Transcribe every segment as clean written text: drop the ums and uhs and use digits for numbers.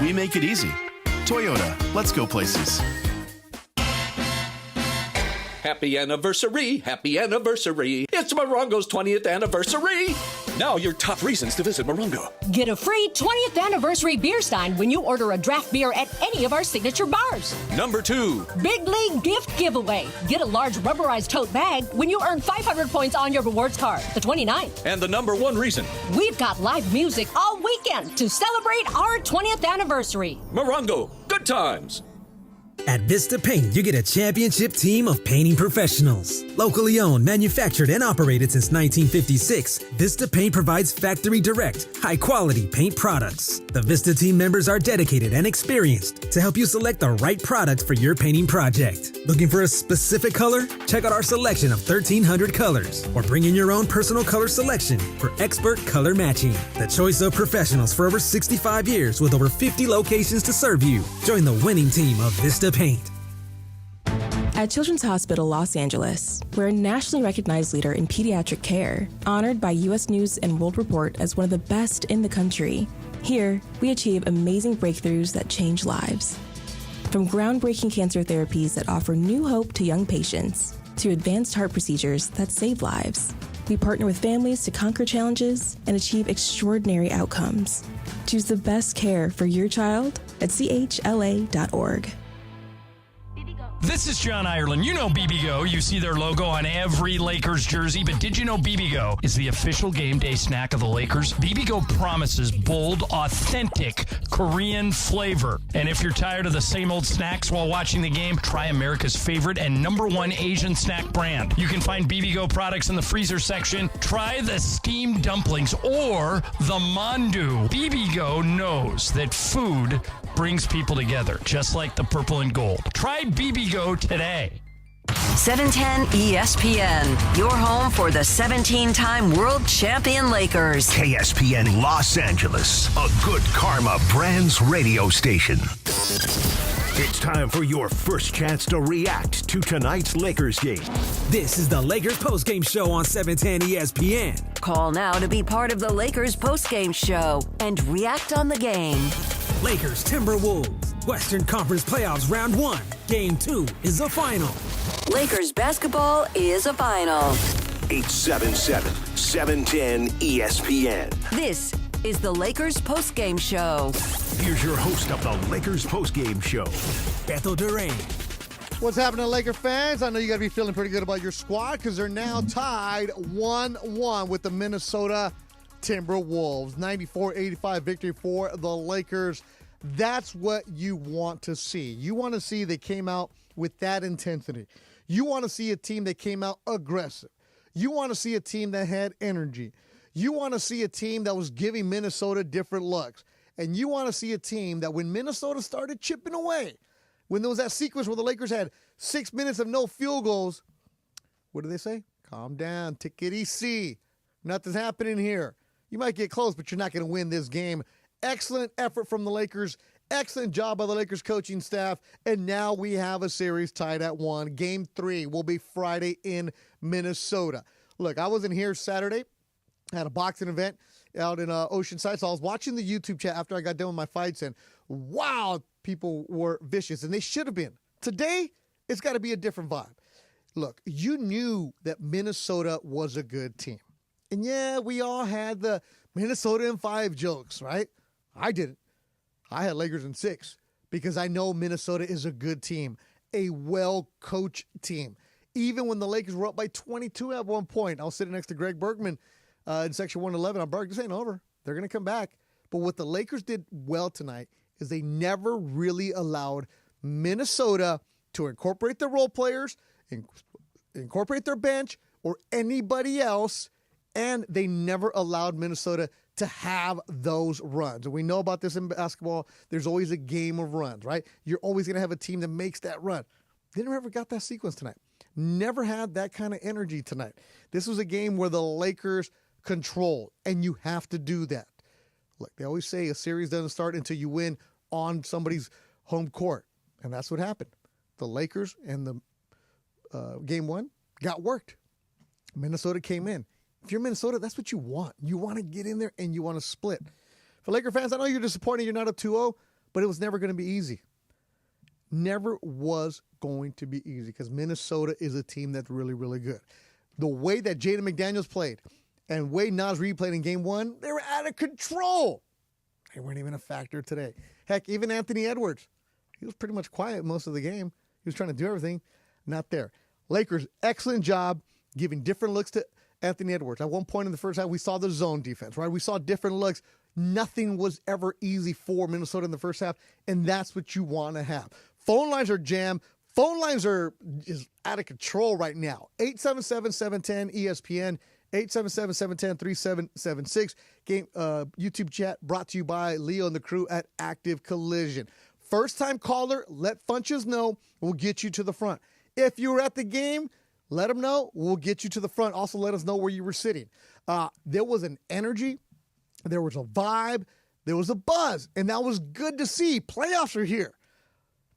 We make it easy. Toyota, let's go places. Happy anniversary, happy anniversary. It's Morongo's 20th anniversary. Now your top reasons to visit Morongo. Get a free 20th anniversary beer stein when you order a draft beer at any of our signature bars. Number 2. Big League gift giveaway. Get a large rubberized tote bag when you earn 500 points on your rewards card, the 29th. And the number 1 reason. We've got live music all weekend to celebrate our 20th anniversary. Morongo, good times. At Vista Paint, you get a championship team of painting professionals. Locally owned, manufactured, and operated since 1956, Vista Paint provides factory direct, high-quality paint products. The Vista team members are dedicated and experienced to help you select the right product for your painting project. Looking for a specific color? Check out our selection of 1,300 colors, or bring in your own personal color selection for expert color matching. The choice of professionals for over 65 years with over 50 locations to serve you. Join the winning team of Vista Paint. At Children's Hospital Los Angeles, we're a nationally recognized leader in pediatric care, honored by U.S. News and World Report as one of the best in the country. Here, we achieve amazing breakthroughs that change lives. From groundbreaking cancer therapies that offer new hope to young patients, to advanced heart procedures that save lives, we partner with families to conquer challenges and achieve extraordinary outcomes. Choose the best care for your child at chla.org. This is John Ireland. You know BBGO. You see their logo on every Lakers jersey, but did you know BBGO is the official game day snack of the Lakers? BBGO promises bold, authentic Korean flavor. And if you're tired of the same old snacks while watching the game, try America's favorite and #1 Asian snack brand. You can find BBGO products in the freezer section. Try the steamed dumplings or the mandu. BBGO knows that food brings people together, just like the purple and gold. Try BBGO today. 710 ESPN, your home for the 17-time world champion Lakers. KSPN Los Angeles, a good karma brands radio station. It's time for your first chance to react to tonight's Lakers game. This is the Lakers postgame show on 710 ESPN. Call now to be part of the Lakers postgame show and react on the game. Lakers Timberwolves, Western Conference Playoffs Round 1. Game 2 is a final. Lakers basketball is a final. 877-710 ESPN. This is the Lakers postgame show. Here's your host of the Lakers postgame show, Beto Duran. What's happening, Laker fans? I know you got to be feeling pretty good about your squad because they're now tied 1-1 with the Minnesota Timberwolves. 94-85 victory for the Lakers. That's what you want to see. You want to see they came out with that intensity. You want to see a team that came out aggressive. You want to see a team that had energy. You want to see a team that was giving Minnesota different looks. And you want to see a team that when Minnesota started chipping away, when there was that sequence where the Lakers had 6 minutes of no field goals, what do they say? Calm down, take it easy. Nothing's happening here. You might get close, but you're not going to win this game. Excellent effort from the Lakers. Excellent job by the Lakers coaching staff. And now we have a series tied at 1. Game 3 will be Friday in Minnesota. Look, I wasn't here Saturday. I had a boxing event out in Oceanside, so I was watching the YouTube chat after I got done with my fights, and wow, people were vicious, and they should have been. Today, it's got to be a different vibe. Look, you knew that Minnesota was a good team. And yeah, we all had the Minnesota in 5 jokes, right? I didn't. I had Lakers in 6 because I know Minnesota is a good team, a well-coached team. Even when the Lakers were up by 22 at one point, I was sitting next to Greg Bergman in Section 111. I'm Berg, this ain't over. They're going to come back. But what the Lakers did well tonight is they never really allowed Minnesota to incorporate their role players, incorporate their bench, or anybody else, and they never allowed Minnesota to have those runs. And we know about this in basketball. There's always a game of runs, right? You're always going to have a team that makes that run. They never got that sequence tonight. Never had that kind of energy tonight. This was a game where the Lakers controlled, and you have to do that. Look, they always say a series doesn't start until you win on somebody's home court, and that's what happened. The Lakers and the game 1 got worked. Minnesota came in. If you're Minnesota, that's what you want. You want to get in there and you want to split. For Laker fans, I know you're disappointed you're not up 2-0, but it was never going to be easy. Never was going to be easy because Minnesota is a team that's really, really good. The way that Jaden McDaniels played and the way Naz Reid played in game one, they were out of control. They weren't even a factor today. Heck, even Anthony Edwards, he was pretty much quiet most of the game. He was trying to do everything. Not there. Lakers, excellent job giving different looks to Anthony Edwards. At one point in the first half, we saw the zone defense, right? We saw different looks. Nothing was ever easy for Minnesota in the first half, and that's what you want to have. Phone lines are jammed. Phone lines are just out of control right now. 877-710-ESPN, 877-710-3776. Game YouTube chat brought to you by Leo and the crew at Active Collision. First-time caller, let Funches know. We'll get you to the front. If you were at the game, let them know. We'll get you to the front. Also, let us know where you were sitting. There was an energy. There was a vibe. There was a buzz. And that was good to see. Playoffs are here.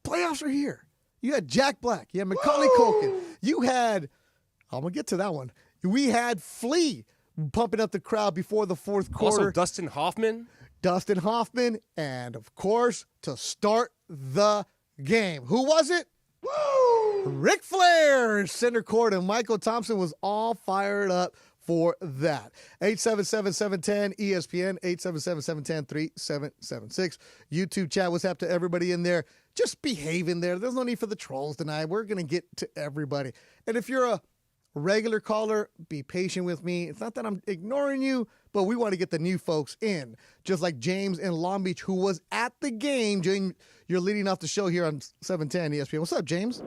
Playoffs are here. You had Jack Black. You had Macaulay Culkin. You had, I'm going to get to that one. We had Flea pumping up the crowd before the fourth quarter. Also, Dustin Hoffman. And, of course, to start the game. Who was it? Woo! Ric Flair in center court, and Michael Thompson was all fired up for that. 877-710-ESPN, 877-710-3776. YouTube chat, what's up to everybody in there? Just behave in there. There's no need for the trolls tonight. We're going to get to everybody. And if you're a regular caller, be patient with me. It's not that I'm ignoring you, but we want to get the new folks in. Just like James in Long Beach, who was at the game. You're leading off the show here on 710 ESPN. What's up, James?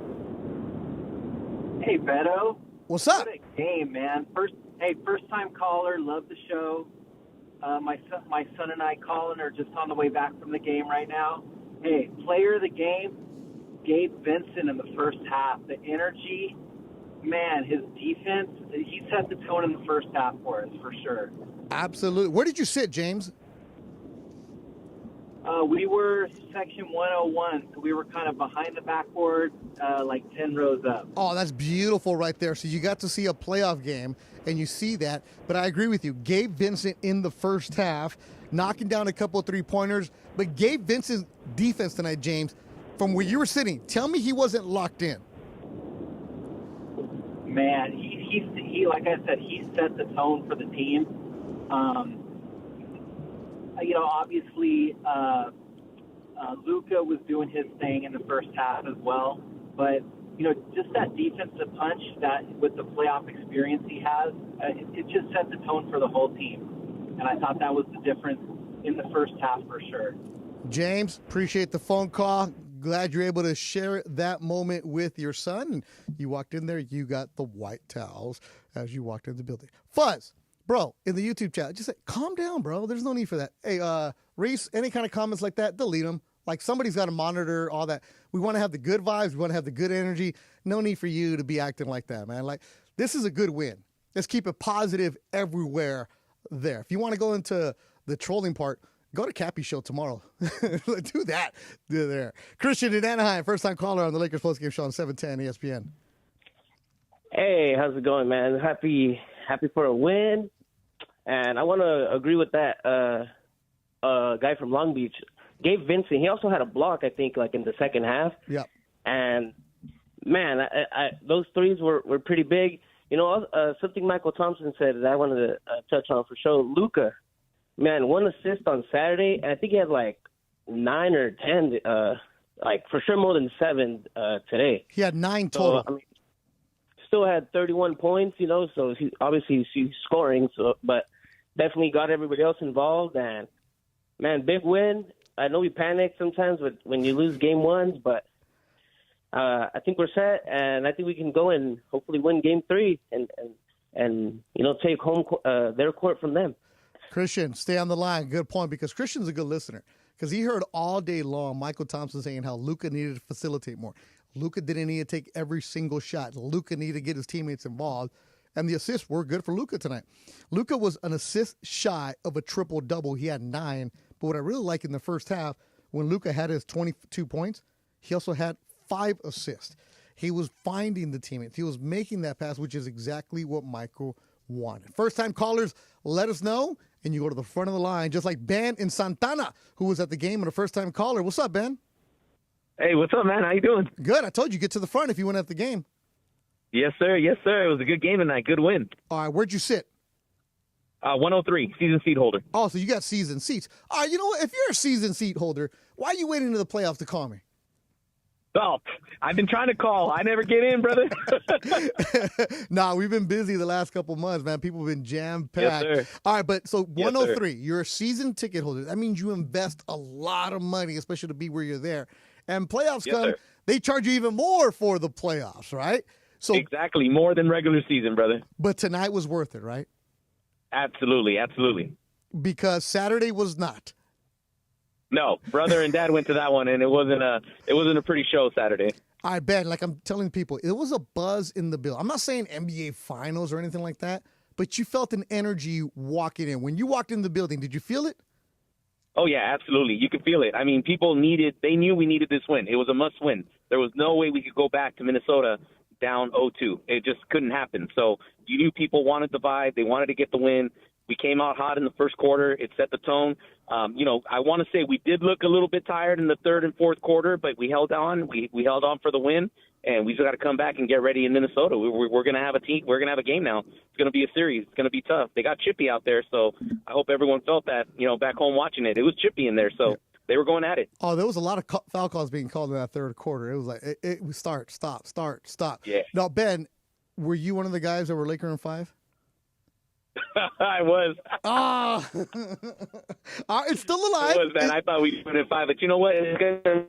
Hey, Beto. What's up? What a game, man. First-time caller. Love the show. My son and I, Colin, are just on the way back from the game right now. Hey, player of the game, Gabe Vincent in the first half. The energy, man, his defense, he set the tone in the first half for us, for sure. Absolutely. Where did you sit, James? We were section 101, so we were kind of behind the backboard, like 10 rows up. Oh, that's beautiful right there. So you got to see a playoff game, and you see that. But I agree with you. Gabe Vincent in the first half, knocking down a couple of three-pointers. But Gabe Vincent's defense tonight, James, from where you were sitting, tell me he wasn't locked in. Man, he like I said, he set the tone for the team. Obviously, Luka was doing his thing in the first half as well. But, just that defensive punch that with the playoff experience he has, it just set the tone for the whole team. And I thought that was the difference in the first half for sure. James, appreciate the phone call. Glad you're able to share that moment with your son. You walked in there, you got the white towels as you walked in the building. Fuzz, bro, in the YouTube chat, just say, calm down, bro. There's no need for that. Hey, Reese, any kind of comments like that, delete them. Like, somebody's got to monitor all that. We want to have the good vibes. We want to have the good energy. No need for you to be acting like that, man. Like, this is a good win. Let's keep it positive everywhere there. If you want to go into the trolling part, go to Cappy's show tomorrow. Do that. Do there. Christian in Anaheim, first-time caller on the Lakers postgame show on 710 ESPN. Hey, how's it going, man? Happy for a win. And I want to agree with that guy from Long Beach, Gabe Vincent. He also had a block, I think, like in the second half. Yeah. And, man, those threes were pretty big. Something Michael Thompson said that I wanted to touch on for sure. Luka. Man, 1 assist on Saturday, and I think he had like 9 or 10, for sure more than 7 today. He had 9 total. So, still had 31 points, so he's scoring, but definitely got everybody else involved. And, man, big win. I know we panic sometimes when you lose game ones, but I think we're set, and I think we can go and hopefully win game 3 and take home their court from them. Christian, stay on the line. Good point, because Christian's a good listener. Because he heard all day long Michael Thompson saying how Luka needed to facilitate more. Luka didn't need to take every single shot. Luka needed to get his teammates involved. And the assists were good for Luka tonight. Luka was an assist shy of a triple-double. He had 9. But what I really like in the first half, when Luka had his 22 points, he also had 5 assists. He was finding the teammates. He was making that pass, which is exactly what Michael wanted. First-time callers, let us know. and you go to the front of the line, just like Ben in Santana, who was at the game and a first-time caller. What's up, Ben? Hey, what's up, man? How you doing? Good. I told you, get to the front if you went at the game. Yes, sir. Yes, sir. It was a good game tonight. Good win. All right, where'd you sit? 103, season seat holder. Oh, so you got season seats. All right, you know what? If you're a season seat holder, why are you waiting to the playoffs to call me? Oh, I've been trying to call. I never get in, brother. Nah, we've been busy the last couple months, man. People have been jam-packed. Yes, sir. All right, but so Yes, 103, you're a season ticket holder. That means you invest a lot of money, especially to be where you're there. And playoffs Yes, come, sir. they charge you even more for the playoffs, right? So Exactly. More than regular season, brother. But tonight was worth it, right? Absolutely. Absolutely. Because Saturday was not. No, brother and dad went to that one, and it wasn't a pretty show Saturday. I bet, like I'm telling people, it was a buzz in the building. I'm not saying NBA Finals or anything like that, but you felt an energy walking in. When you walked in the building, did you feel it? Oh, yeah, absolutely. You could feel it. I mean, they knew we needed this win. It was a must-win. There was no way we could go back to Minnesota down 0-2. It just couldn't happen. So you knew people wanted the vibe. They wanted to get the win. We came out hot in the first quarter. It set the tone. I want to say we did look a little bit tired in the third and fourth quarter, but we held on. We held on for the win, and we just got to come back and get ready in Minnesota. We're going to have a team. We're going to have a game now. It's going to be a series. It's going to be tough. They got chippy out there, so I hope everyone felt that, back home watching it. It was chippy in there, so they were going at it. Oh, there was a lot of foul calls being called in that third quarter. It was like, it was start, stop. Yeah. Now, Ben, were you one of the guys that were Laker in 5? I was. Oh, it's still alive. It was, man. I thought we put it 5, but you know what? It's good.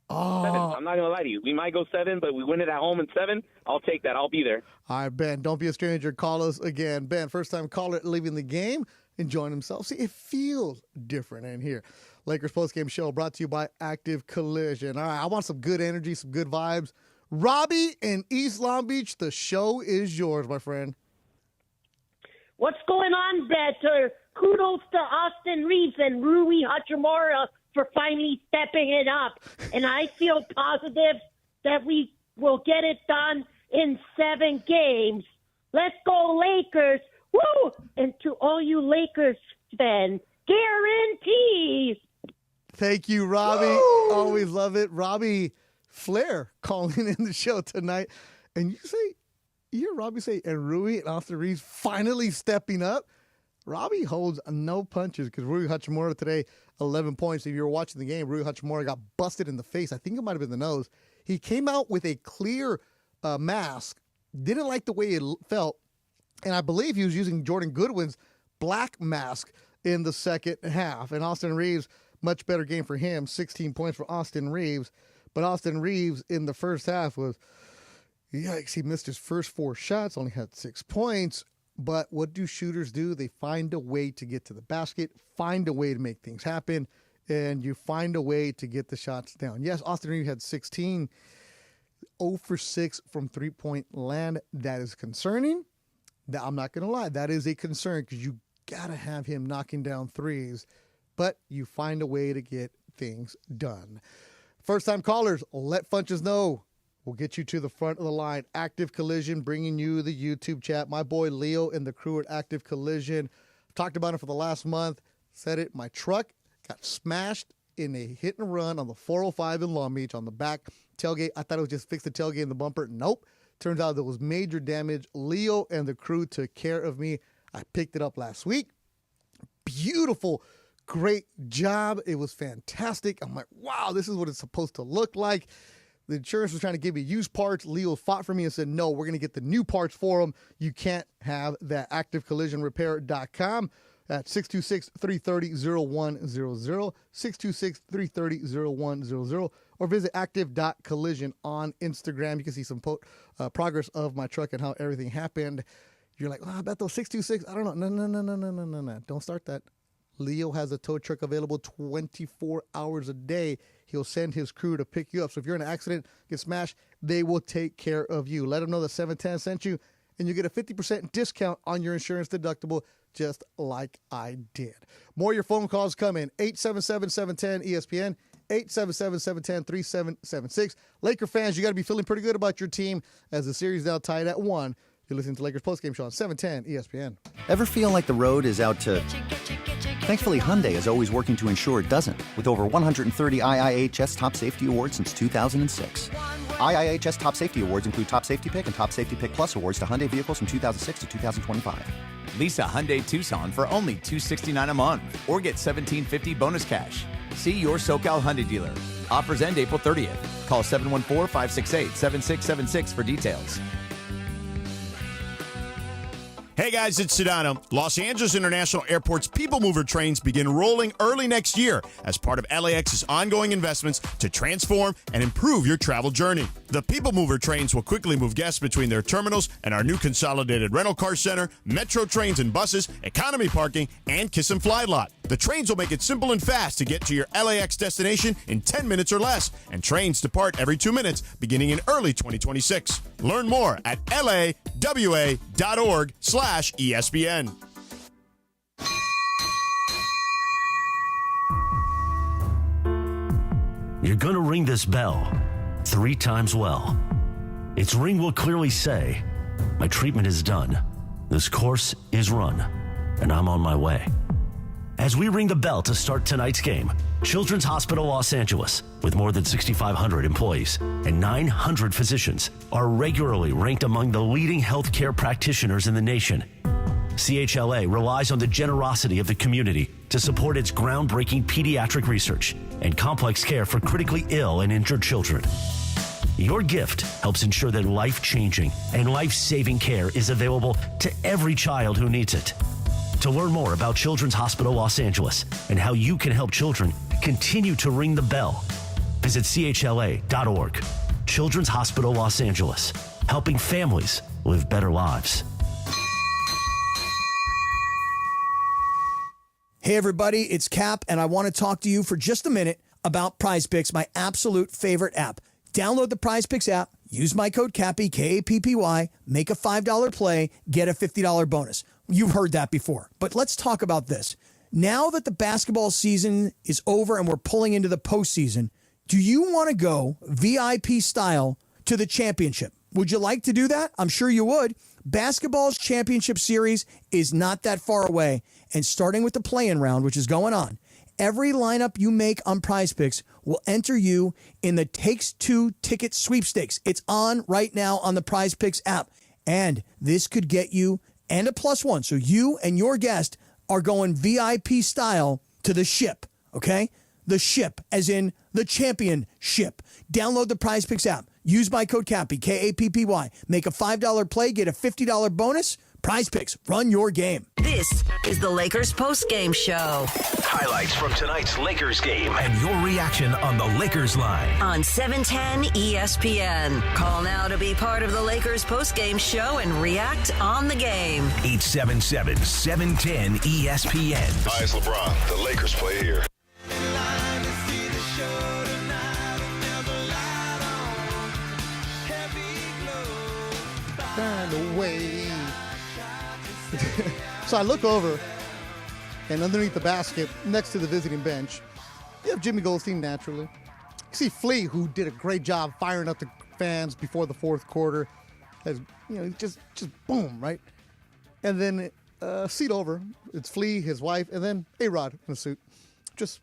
Oh. 7. I'm not going to lie to you. We might go 7, but we win it at home in 7. I'll take that. I'll be there. All right, Ben, don't be a stranger. Call us again. Ben, first-time caller leaving the game, enjoying himself. See, it feels different in here. Lakers postgame show brought to you by Active Collision. All right, I want some good energy, some good vibes. Robbie in East Long Beach, the show is yours, my friend. What's going on, Better? Kudos to Austin Reeves and Rui Hachimura for finally stepping it up. And I feel positive that we will get it done in 7 games. Let's go, Lakers. Woo! And to all you Lakers fans, guarantees. Thank you, Robbie. Woo! Always love it. Robbie Flair calling in the show tonight. And you hear Robbie say, and Rui and Austin Reeves finally stepping up. Robbie holds no punches because Rui Hachimura today, 11 points. If you were watching the game, Rui Hachimura got busted in the face. I think it might have been the nose. He came out with a clear mask, didn't like the way it felt, and I believe he was using Jordan Goodwin's black mask in the second half. And Austin Reeves, much better game for him, 16 points for Austin Reeves. But Austin Reeves in the first half was, yikes, he missed his first 4 shots, only had 6 points. But what do shooters do? They find a way to get to the basket, find a way to make things happen, and you find a way to get the shots down. Yes, Austin Reeves had 16, 0 for 6 from three-point land. That is concerning. I'm not going to lie. That is a concern because you got to have him knocking down threes, but you find a way to get things done. First-time callers, let Funches know. We'll get you to the front of the line. Active Collision, bringing you the YouTube chat. My boy Leo and the crew at Active Collision. Talked about it for the last month. Said it, my truck got smashed in a hit and run on the 405 in Long Beach on the back tailgate. I thought it was just fix the tailgate in the bumper. Nope. Turns out there was major damage. Leo and the crew took care of me. I picked it up last week. Beautiful, great job. It was fantastic. I'm like, wow, this is what it's supposed to look like. The insurance was trying to give me used parts. Leo fought for me and said, no, we're going to get the new parts for them. You can't have that. ActiveCollisionRepair.com at 626-330-0100, 626-330-0100, or visit active.collision on Instagram. You can see some progress of my truck and how everything happened. You're like, oh, Beto, 626, I don't know. No. Don't start that. Leo has a tow truck available 24 hours a day. He'll send his crew to pick you up. So if you're in an accident, get smashed, they will take care of you. Let them know that 710 sent you, and you get a 50% discount on your insurance deductible, just like I did. More of your phone calls come in. 877-710-ESPN, 877-710-3776. Laker fans, you got to be feeling pretty good about your team as the series now tied at 1. You're listening to Lakers Postgame Show on 710 ESPN. Ever feel like the road is out to... Thankfully, Hyundai is always working to ensure it doesn't, with over 130 IIHS Top Safety Awards since 2006. IIHS Top Safety Awards include Top Safety Pick and Top Safety Pick Plus awards to Hyundai vehicles from 2006 to 2025. Lease a Hyundai Tucson for only $269 a month or get $1,750 bonus cash. See your SoCal Hyundai dealer. Offers end April 30th. Call 714-568-7676 for details. Hey guys, it's Sedano. Los Angeles International Airport's People Mover trains begin rolling early next year as part of LAX's ongoing investments to transform and improve your travel journey. The People Mover trains will quickly move guests between their terminals and our new consolidated rental car center, metro trains and buses, economy parking, and Kiss and Fly lot. The trains will make it simple and fast to get to your LAX destination in 10 minutes or less, and trains depart every 2 minutes beginning in early 2026. Learn more at lawa.org/ESPN. You're going to ring this bell 3 times well. Its ring will clearly say, my treatment is done, this course is run, and I'm on my way. As we ring the bell to start tonight's game, Children's Hospital Los Angeles, with more than 6,500 employees and 900 physicians, are regularly ranked among the leading healthcare practitioners in the nation. CHLA relies on the generosity of the community to support its groundbreaking pediatric research and complex care for critically ill and injured children. Your gift helps ensure that life-changing and life-saving care is available to every child who needs it. To learn more about Children's Hospital Los Angeles and how you can help children continue to ring the bell, visit chla.org. Children's Hospital Los Angeles, helping families live better lives. Hey everybody, it's Cap, and I want to talk to you for just a minute about PrizePicks, my absolute favorite app. Download the PrizePicks app, use my code CAPPY, K-A-P-P-Y, make a $5 play, get a $50 bonus. You've heard that before, but let's talk about this. Now that the basketball season is over and we're pulling into the postseason, do you want to go VIP style to the championship? Would you like to do that? I'm sure you would. Basketball's championship series is not that far away, and starting with the play-in round, which is going on, every lineup you make on PrizePicks will enter you in the Takes-Two ticket sweepstakes. It's on right now on the PrizePicks app, and this could get you and a +1. So you and your guest are going VIP style to the ship, okay? The ship, as in the championship. Download the PrizePicks app. Use my code CAPPY, K-A-P-P-Y. Make a $5 play, get a $50 bonus. PrizePicks, run your game. This is the Lakers Postgame Show. Highlights from tonight's Lakers game and your reaction on the Lakers line. On 710 ESPN. Call now to be part of the Lakers Postgame Show and react on the game. 877-710 ESPN. Hi, it's LeBron. The Lakers play here. Away. So I look over, and underneath the basket, next to the visiting bench, you have Jimmy Goldstein naturally. You see Flea, who did a great job firing up the fans before the fourth quarter. As just boom, right? And then seat over, it's Flea, his wife, and then A-Rod in a suit. Just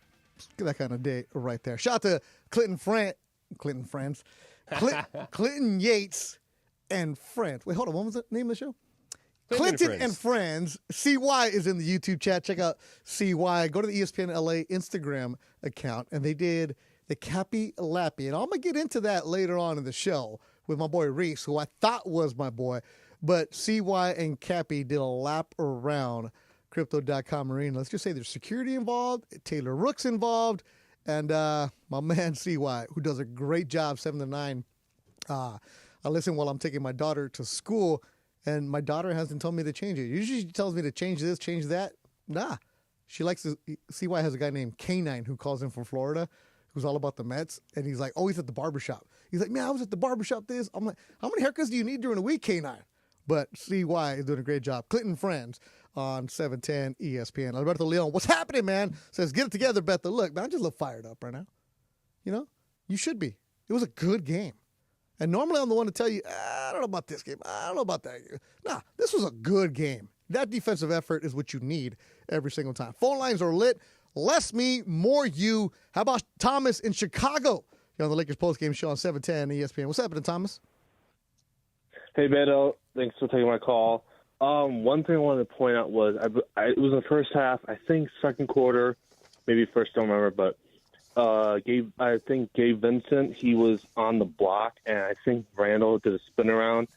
that kind of day right there. Shout out to Clinton Yates and Friends. Wait, hold on. What was the name of the show? Clinton and Friends. CY is in the YouTube chat. Check out CY. Go to the ESPN LA Instagram account, and they did the Cappy Lappy. And I'm going to get into that later on in the show with my boy Reese, who I thought was my boy. But CY and Cappy did a lap around Crypto.com Arena. Let's just say there's security involved, Taylor Rook's involved, and my man CY, who does a great job, 7 to 9. I listen while I'm taking my daughter to school, and my daughter hasn't told me to change it. Usually she tells me to change this, change that. Nah. She likes to, CY has a guy named K9 who calls in from Florida, who's all about the Mets, and he's like, oh, he's at the barbershop. He's like, man, I was at the barbershop this. I'm like, how many haircuts do you need during the week, K9? But CY is doing a great job. Clinton Friends on 710 ESPN. Alberto Leon, what's happening, man? Says, get it together, Betha. Look, man, I just look fired up right now. You know? You should be. It was a good game. And normally I'm the one to tell you, I don't know about this game. I don't know about that. Nah, this was a good game. That defensive effort is what you need every single time. Phone lines are lit. Less me, more you. How about Thomas in Chicago? You're on the Lakers postgame show on 710 ESPN. What's happening, Thomas? Hey, Beto. Thanks for taking my call. One thing I wanted to point out was it was in the first half, I think second quarter, maybe first, don't remember, but I think Gabe Vincent, he was on the block, and I think Randall did a spin around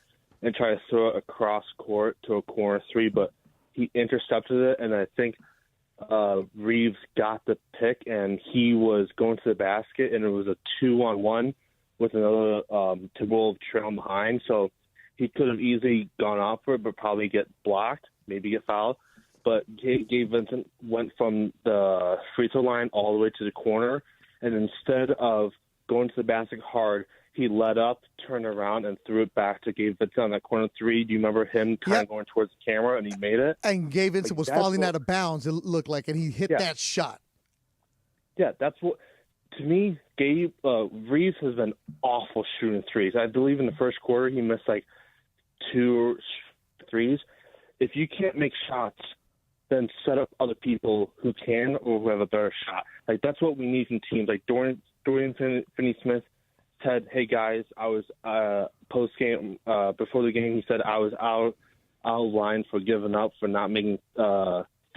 and tried to throw it across court to a corner three, but he intercepted it, and I think Reeves got the pick, and he was going to the basket, and it was a 2-on-1 with another Timberwolves trailing behind, so he could have easily gone off for it, but probably get blocked, maybe get fouled. But Gabe Vincent went from the free throw line all the way to the corner, and instead of going to the basket hard, he let up, turned around, and threw it back to Gabe Vincent on that corner three. Do you remember him kind of going towards the camera, and he made it? And Gabe Vincent was falling out of bounds, it looked like, and he hit that shot. Yeah, that's what – to me, Reeves has been awful shooting threes. I believe in the first quarter he missed like 2 threes. If you can't make shots, then set up other people who can or who have a better shot. Like, that's what we need from teams. Like Dorian Finney-Smith said, hey, guys, I was post-game, before the game, he said I was out of line for giving up, for not making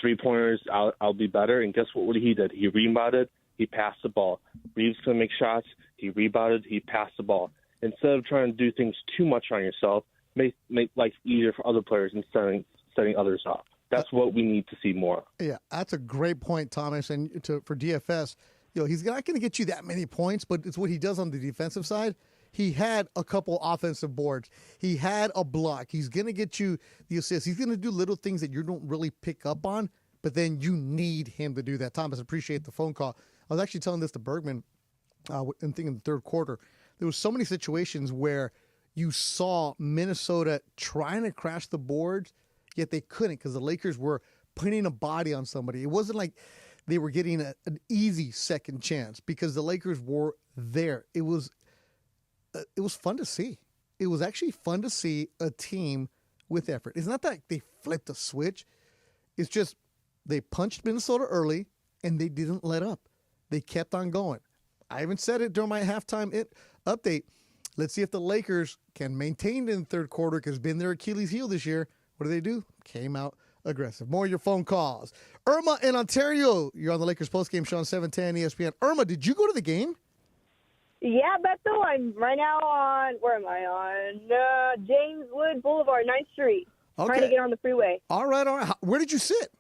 three-pointers. I'll be better. And guess what he did? He rebounded. He passed the ball. Reeves couldn't make shots. He rebounded. He passed the ball. Instead of trying to do things too much on yourself, make life easier for other players instead of setting others up. That's what we need to see more. Yeah, that's a great point, Thomas. And for DFS, he's not going to get you that many points, but it's what he does on the defensive side. He had a couple offensive boards. He had a block. He's going to get you the assist. He's going to do little things that you don't really pick up on, but then you need him to do that. Thomas, appreciate the phone call. I was actually telling this to Bergman, and thinking in the third quarter, there was so many situations where you saw Minnesota trying to crash the boards, yet they couldn't because the Lakers were putting a body on somebody. It wasn't like they were getting an easy second chance because the Lakers were there. It was fun to see. It was actually fun to see a team with effort. It's not that they flipped a switch. It's just they punched Minnesota early, and they didn't let up. They kept on going. I even said it during my halftime update. Let's see if the Lakers can maintain it in the third quarter because it's been their Achilles heel this year. What do? Came out aggressive. More of your phone calls. Irma in Ontario. You're on the Lakers postgame show on 710 ESPN. Irma, did you go to the game? Yeah, Beto. I'm right now on, where am I? On James Wood Boulevard, 9th Street. Okay. Trying to get on the freeway. All right. Where did you sit?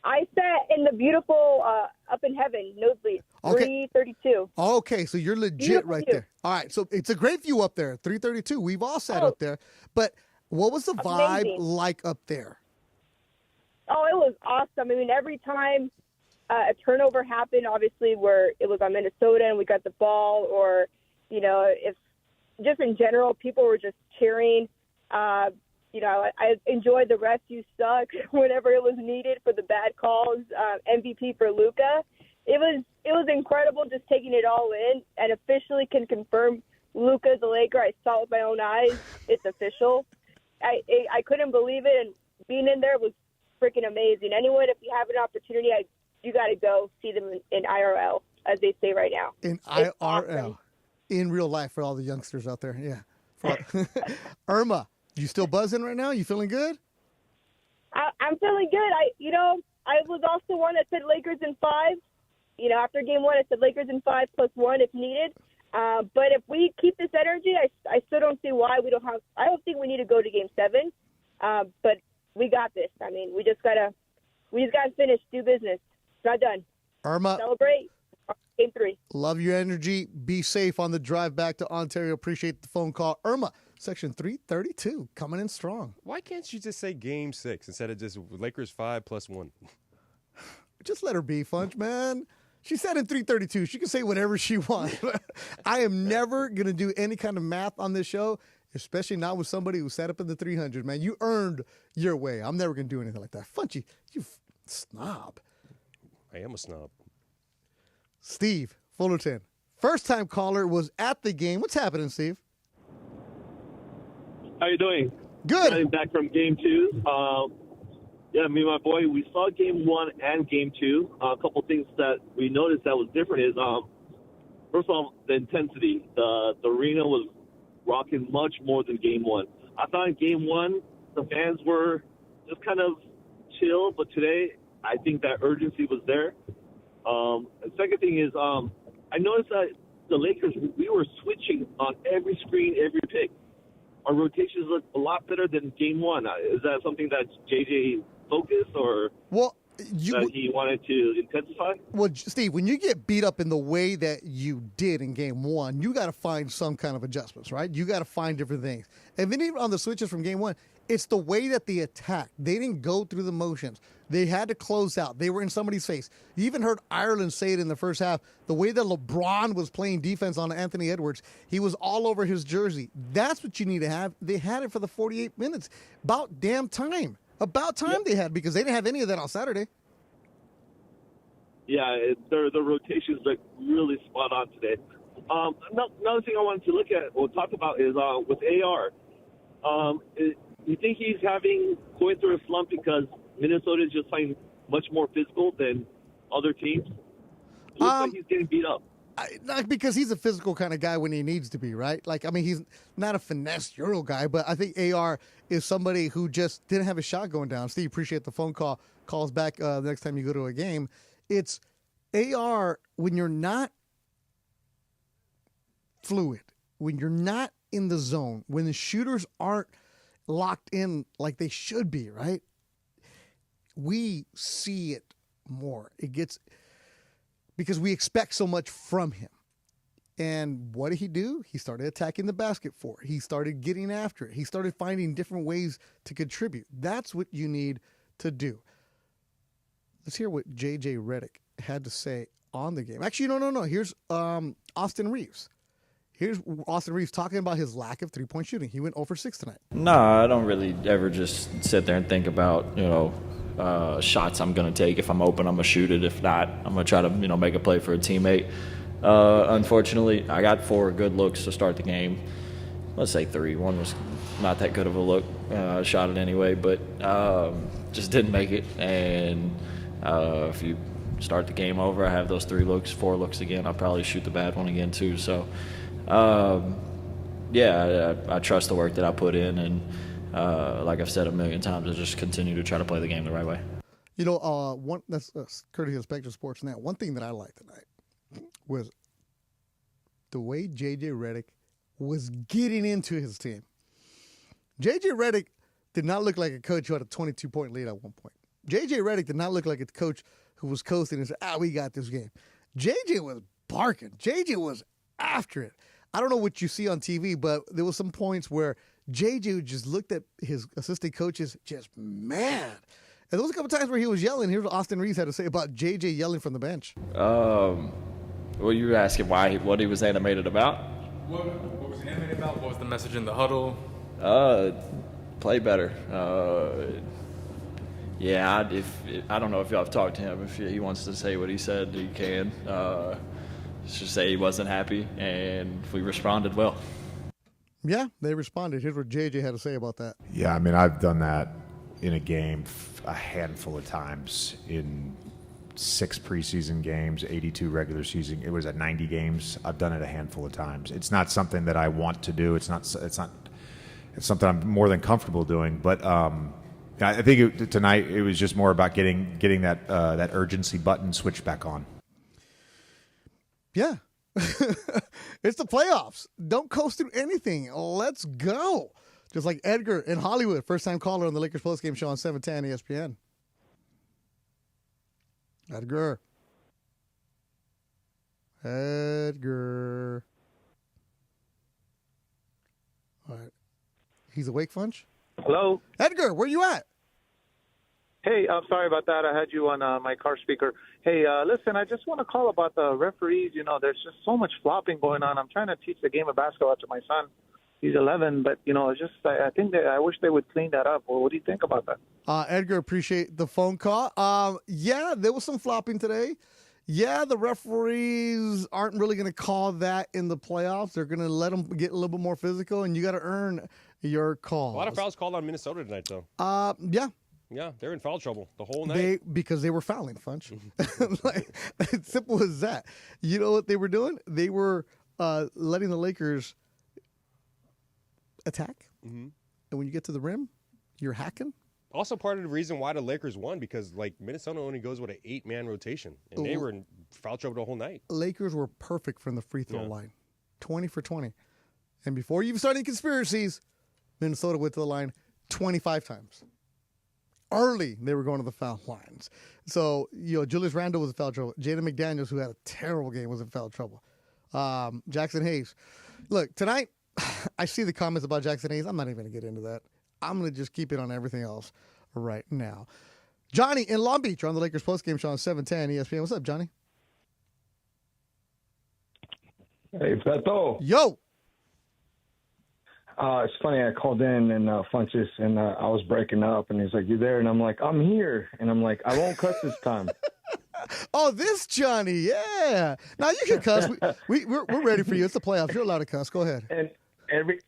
I sat in the beautiful Up in Heaven, nosebleed, 332. Okay, so you're legit Beautiful right view. there. All right, so it's a great view up there, 332. We've all sat up there. But what was the vibe Amazing. like up there? Oh, it was awesome. I mean, every time a turnover happened, obviously, where it was on Minnesota and we got the ball, or, if just in general, people were just cheering. I enjoyed the rest you suck whenever it was needed for the bad calls. MVP for Luka. It was incredible just taking it all in, and officially can confirm Luka's a Laker. I saw it with my own eyes. It's official. I couldn't believe it, and being in there was freaking amazing. Anyone, if you have an opportunity, you got to go see them in IRL, as they say right now. In IRL. Awesome. In real life for all the youngsters out there. Yeah. Irma, you still buzzing right now? You feeling good? I'm feeling good. I was also one that said Lakers in 5. After game 1, I said Lakers in 5 +1 if needed. But if we keep this energy, I still don't see why we don't have. I don't think we need to go to game 7. But we got this. I mean, we just gotta finish, do business. It's not done. Irma, celebrate. Game 3. Love your energy. Be safe on the drive back to Ontario. Appreciate the phone call. Irma, section 332, coming in strong. Why can't you just say game 6 instead of just Lakers 5 +1? Just let her be, Funch, man. She said in 332. She can say whatever she wants. I am never going to do any kind of math on this show, especially not with somebody who sat up in the 300, man. You earned your way. I'm never going to do anything like that. Funchy, you snob. I am a snob. Steve Fullerton, First-time caller was at the game. What's happening, Steve? How you doing? Good. I'm back from Game 2. Yeah, me and my boy, we saw Game 1 and Game 2. A couple things that we noticed that was different is, first of all, the intensity. The arena was rocking much more than Game 1. I thought in Game 1, the fans were just kind of chill, but today I think that urgency was there. The second thing is, I noticed that the Lakers, we were switching on every screen, every pick. Our rotations look a lot better than Game 1. Is that something that JJ focused or that he wanted to intensify? Well, Steve, when you get beat up in the way that you did in Game 1, you got to find some kind of adjustments, right? You got to find different things. And then even on the switches from Game 1, it's the way that they attacked. They didn't go through the motions. They had to close out. They were in somebody's face. You even heard Ireland say it in the first half. The way that LeBron was playing defense on Anthony Edwards, he was all over his jersey. That's what you need to have. They had it for the 48 minutes. About damn time. About time they had, because they didn't have any of that on Saturday. Yeah, the rotations look really spot on today. Another thing I wanted to look at or talk about is with AR. You think he's going through a slump because Minnesota is just playing much more physical than other teams? It looks like he's getting beat up. Not because he's a physical kind of guy when he needs to be, right? Like, I mean, he's not a finesse Euro guy, but I think AR is somebody who just didn't have a shot going down. Steve, appreciate the phone call. Calls back the next time you go to a game. It's AR when you're not fluid, when you're not in the zone, when the shooters aren't locked in like they should be, right? We see it more. It gets because we expect so much from him. And what did he do? He started attacking the basket for it. He started getting after it. He started finding different ways to contribute. That's what you need to do. Let's hear what J.J. Redick had to say on the game. Actually, no. Here's Austin Reeves. Here's Austin Reeves talking about his lack of three-point shooting. He went 0 for 6 tonight. No, I don't really ever just sit there and think about, shots I'm going to take. If I'm open, I'm going to shoot it. If not, I'm going to try to, make a play for a teammate. Unfortunately, I got 4 good looks to start the game. Let's say 3. One was not that good of a look. I shot it anyway, but just didn't make it. And if you start the game over, I have those 3 looks, 4 looks again. I'll probably shoot the bad one again too. So, I trust the work that I put in, and like I've said a million times, I just continue to try to play the game the right way. That's courtesy of Spectrum Sports Net. One thing that I liked tonight was the way J.J. Redick was getting into his team. J.J. Redick did not look like a coach who had a 22-point lead at one point. J.J. Redick did not look like a coach who was coasting and said, we got this game. J.J. was barking. J.J. was after it. I don't know what you see on TV, but there was some points where J.J. just looked at his assistant coaches just mad. And there was a couple times where he was yelling. Here's what Austin Reeves had to say about J.J. yelling from the bench. Well, you were asking what he was animated about? What was he animated about? What was the message in the huddle? Play better. I don't know if y'all have talked to him. If he wants to say what he said, he can. Let's just say he wasn't happy, and we responded well. Yeah, they responded. Here's what JJ had to say about that. Yeah, I mean, I've done that in a game a handful of times in 6 preseason games, 82 regular season. It was at 90 games. I've done it a handful of times. It's not something that I want to do. It's something I'm more than comfortable doing. But I think tonight it was just more about getting that urgency button switched back on. Yeah. It's the playoffs. Don't coast through anything. Let's go. Just like Edgar in Hollywood, first-time caller on the Lakers postgame show on 710 ESPN. Edgar. All right. He's awake, Funch? Hello? Edgar, where you at? Hey, I'm sorry about that. I had you on my car speaker. Hey, listen, I just want to call about the referees. There's just so much flopping going on. I'm trying to teach the game of basketball to my son. He's 11, but, it's just I think I wish they would clean that up. Well, what do you think about that? Edgar, appreciate the phone call. Yeah, there was some flopping today. Yeah, the referees aren't really going to call that in the playoffs. They're going to let them get a little bit more physical, and you got to earn your call. A lot of fouls called on Minnesota tonight, though. Yeah. Yeah, they're in foul trouble the whole night. Because they were fouling, Funch. Like, it's simple as that. You know what they were doing? They were letting the Lakers attack. Mm-hmm. And when you get to the rim, you're hacking. Also, part of the reason why the Lakers won because Minnesota only goes with an 8-man rotation, and they were in foul trouble the whole night. Lakers were perfect from the free throw line, 20 for 20, and before you even started conspiracies, Minnesota went to the line 25 times. Early, they were going to the foul lines. So Julius Randle was in foul trouble. Jaden McDaniels, who had a terrible game, was in foul trouble. Jackson Hayes. Look, tonight, I see the comments about Jackson Hayes. I'm not even going to get into that. I'm going to just keep it on everything else right now. Johnny in Long Beach, you're on the Lakers postgame show on 710 ESPN. What's up, Johnny? Hey, Beto. Yo. It's funny. I called in and Funches, and I was breaking up, and he's like, "You there?" And I'm like, "I'm here." And I'm like, "I won't cuss this time." Oh, this Johnny, yeah. Now you can cuss. We're ready for you. It's the playoffs. You're allowed to cuss. Go ahead. And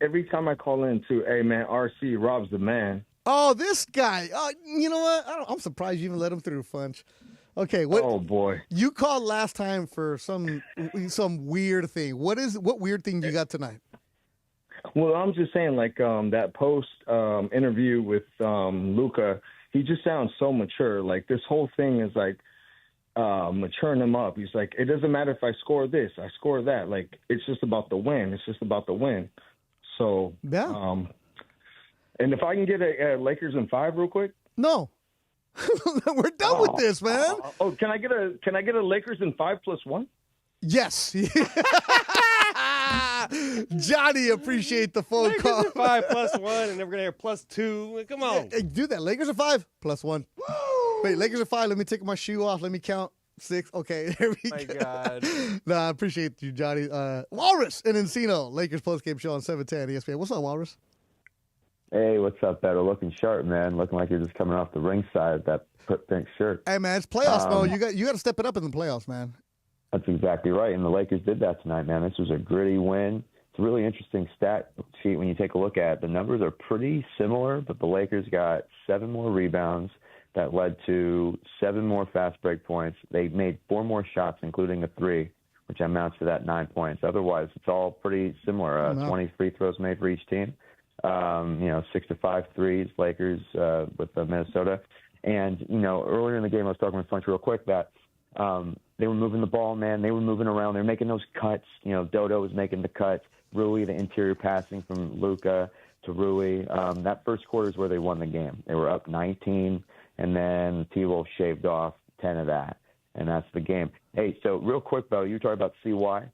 every time I call in to, hey man, RC Rob's the man. Oh, this guy. You know what? I'm surprised you even let him through, Funch. Okay. What? Oh boy. You called last time for some weird thing. What weird thing you got tonight? Well, I'm just saying, that post interview with Luka, he just sounds so mature. Like, this whole thing is maturing him up. He's like, it doesn't matter if I score this, I score that. Like, it's just about the win. It's just about the win. So, yeah. And if I can get a Lakers in 5 real quick. No. We're done with this, man. Can I get a Lakers in 5+1? Yes. Johnny, appreciate the phone Lakers call. Lakers 5+1, and then we're gonna have +2. Come on, hey, do that. Lakers are 5+1. Woo! Wait, Lakers are 5. Let me take my shoe off. Let me count 6. Okay, there we go. God. Nah, I appreciate you, Johnny. Walrus in Encino, Lakers postgame show on 710 ESPN. What's up, Walrus? Hey, what's up, Beto? Looking sharp, man. Looking like you're just coming off the ringside of that pink shirt. Hey, man, it's playoffs, Mo. You got to step it up in the playoffs, man. That's exactly right, and the Lakers did that tonight, man. This was a gritty win. It's a really interesting stat sheet when you take a look at it. The numbers are pretty similar, but the Lakers got 7 more rebounds. That led to 7 more fast break points. They made 4 more shots, including a 3, which amounts to that 9 points. Otherwise, it's all pretty similar. 20 free throws made for each team. 6 to 5 threes, Lakers with Minnesota. And, earlier in the game, I was talking with Funch real quick that they were moving the ball, man. They were moving around. They were making those cuts. Dodo was making the cuts. Rui, the interior passing from Luka to Rui. That first quarter is where they won the game. They were up 19, and then T-Wolves shaved off 10 of that, and that's the game. Hey, so real quick, though, you were talking about CY,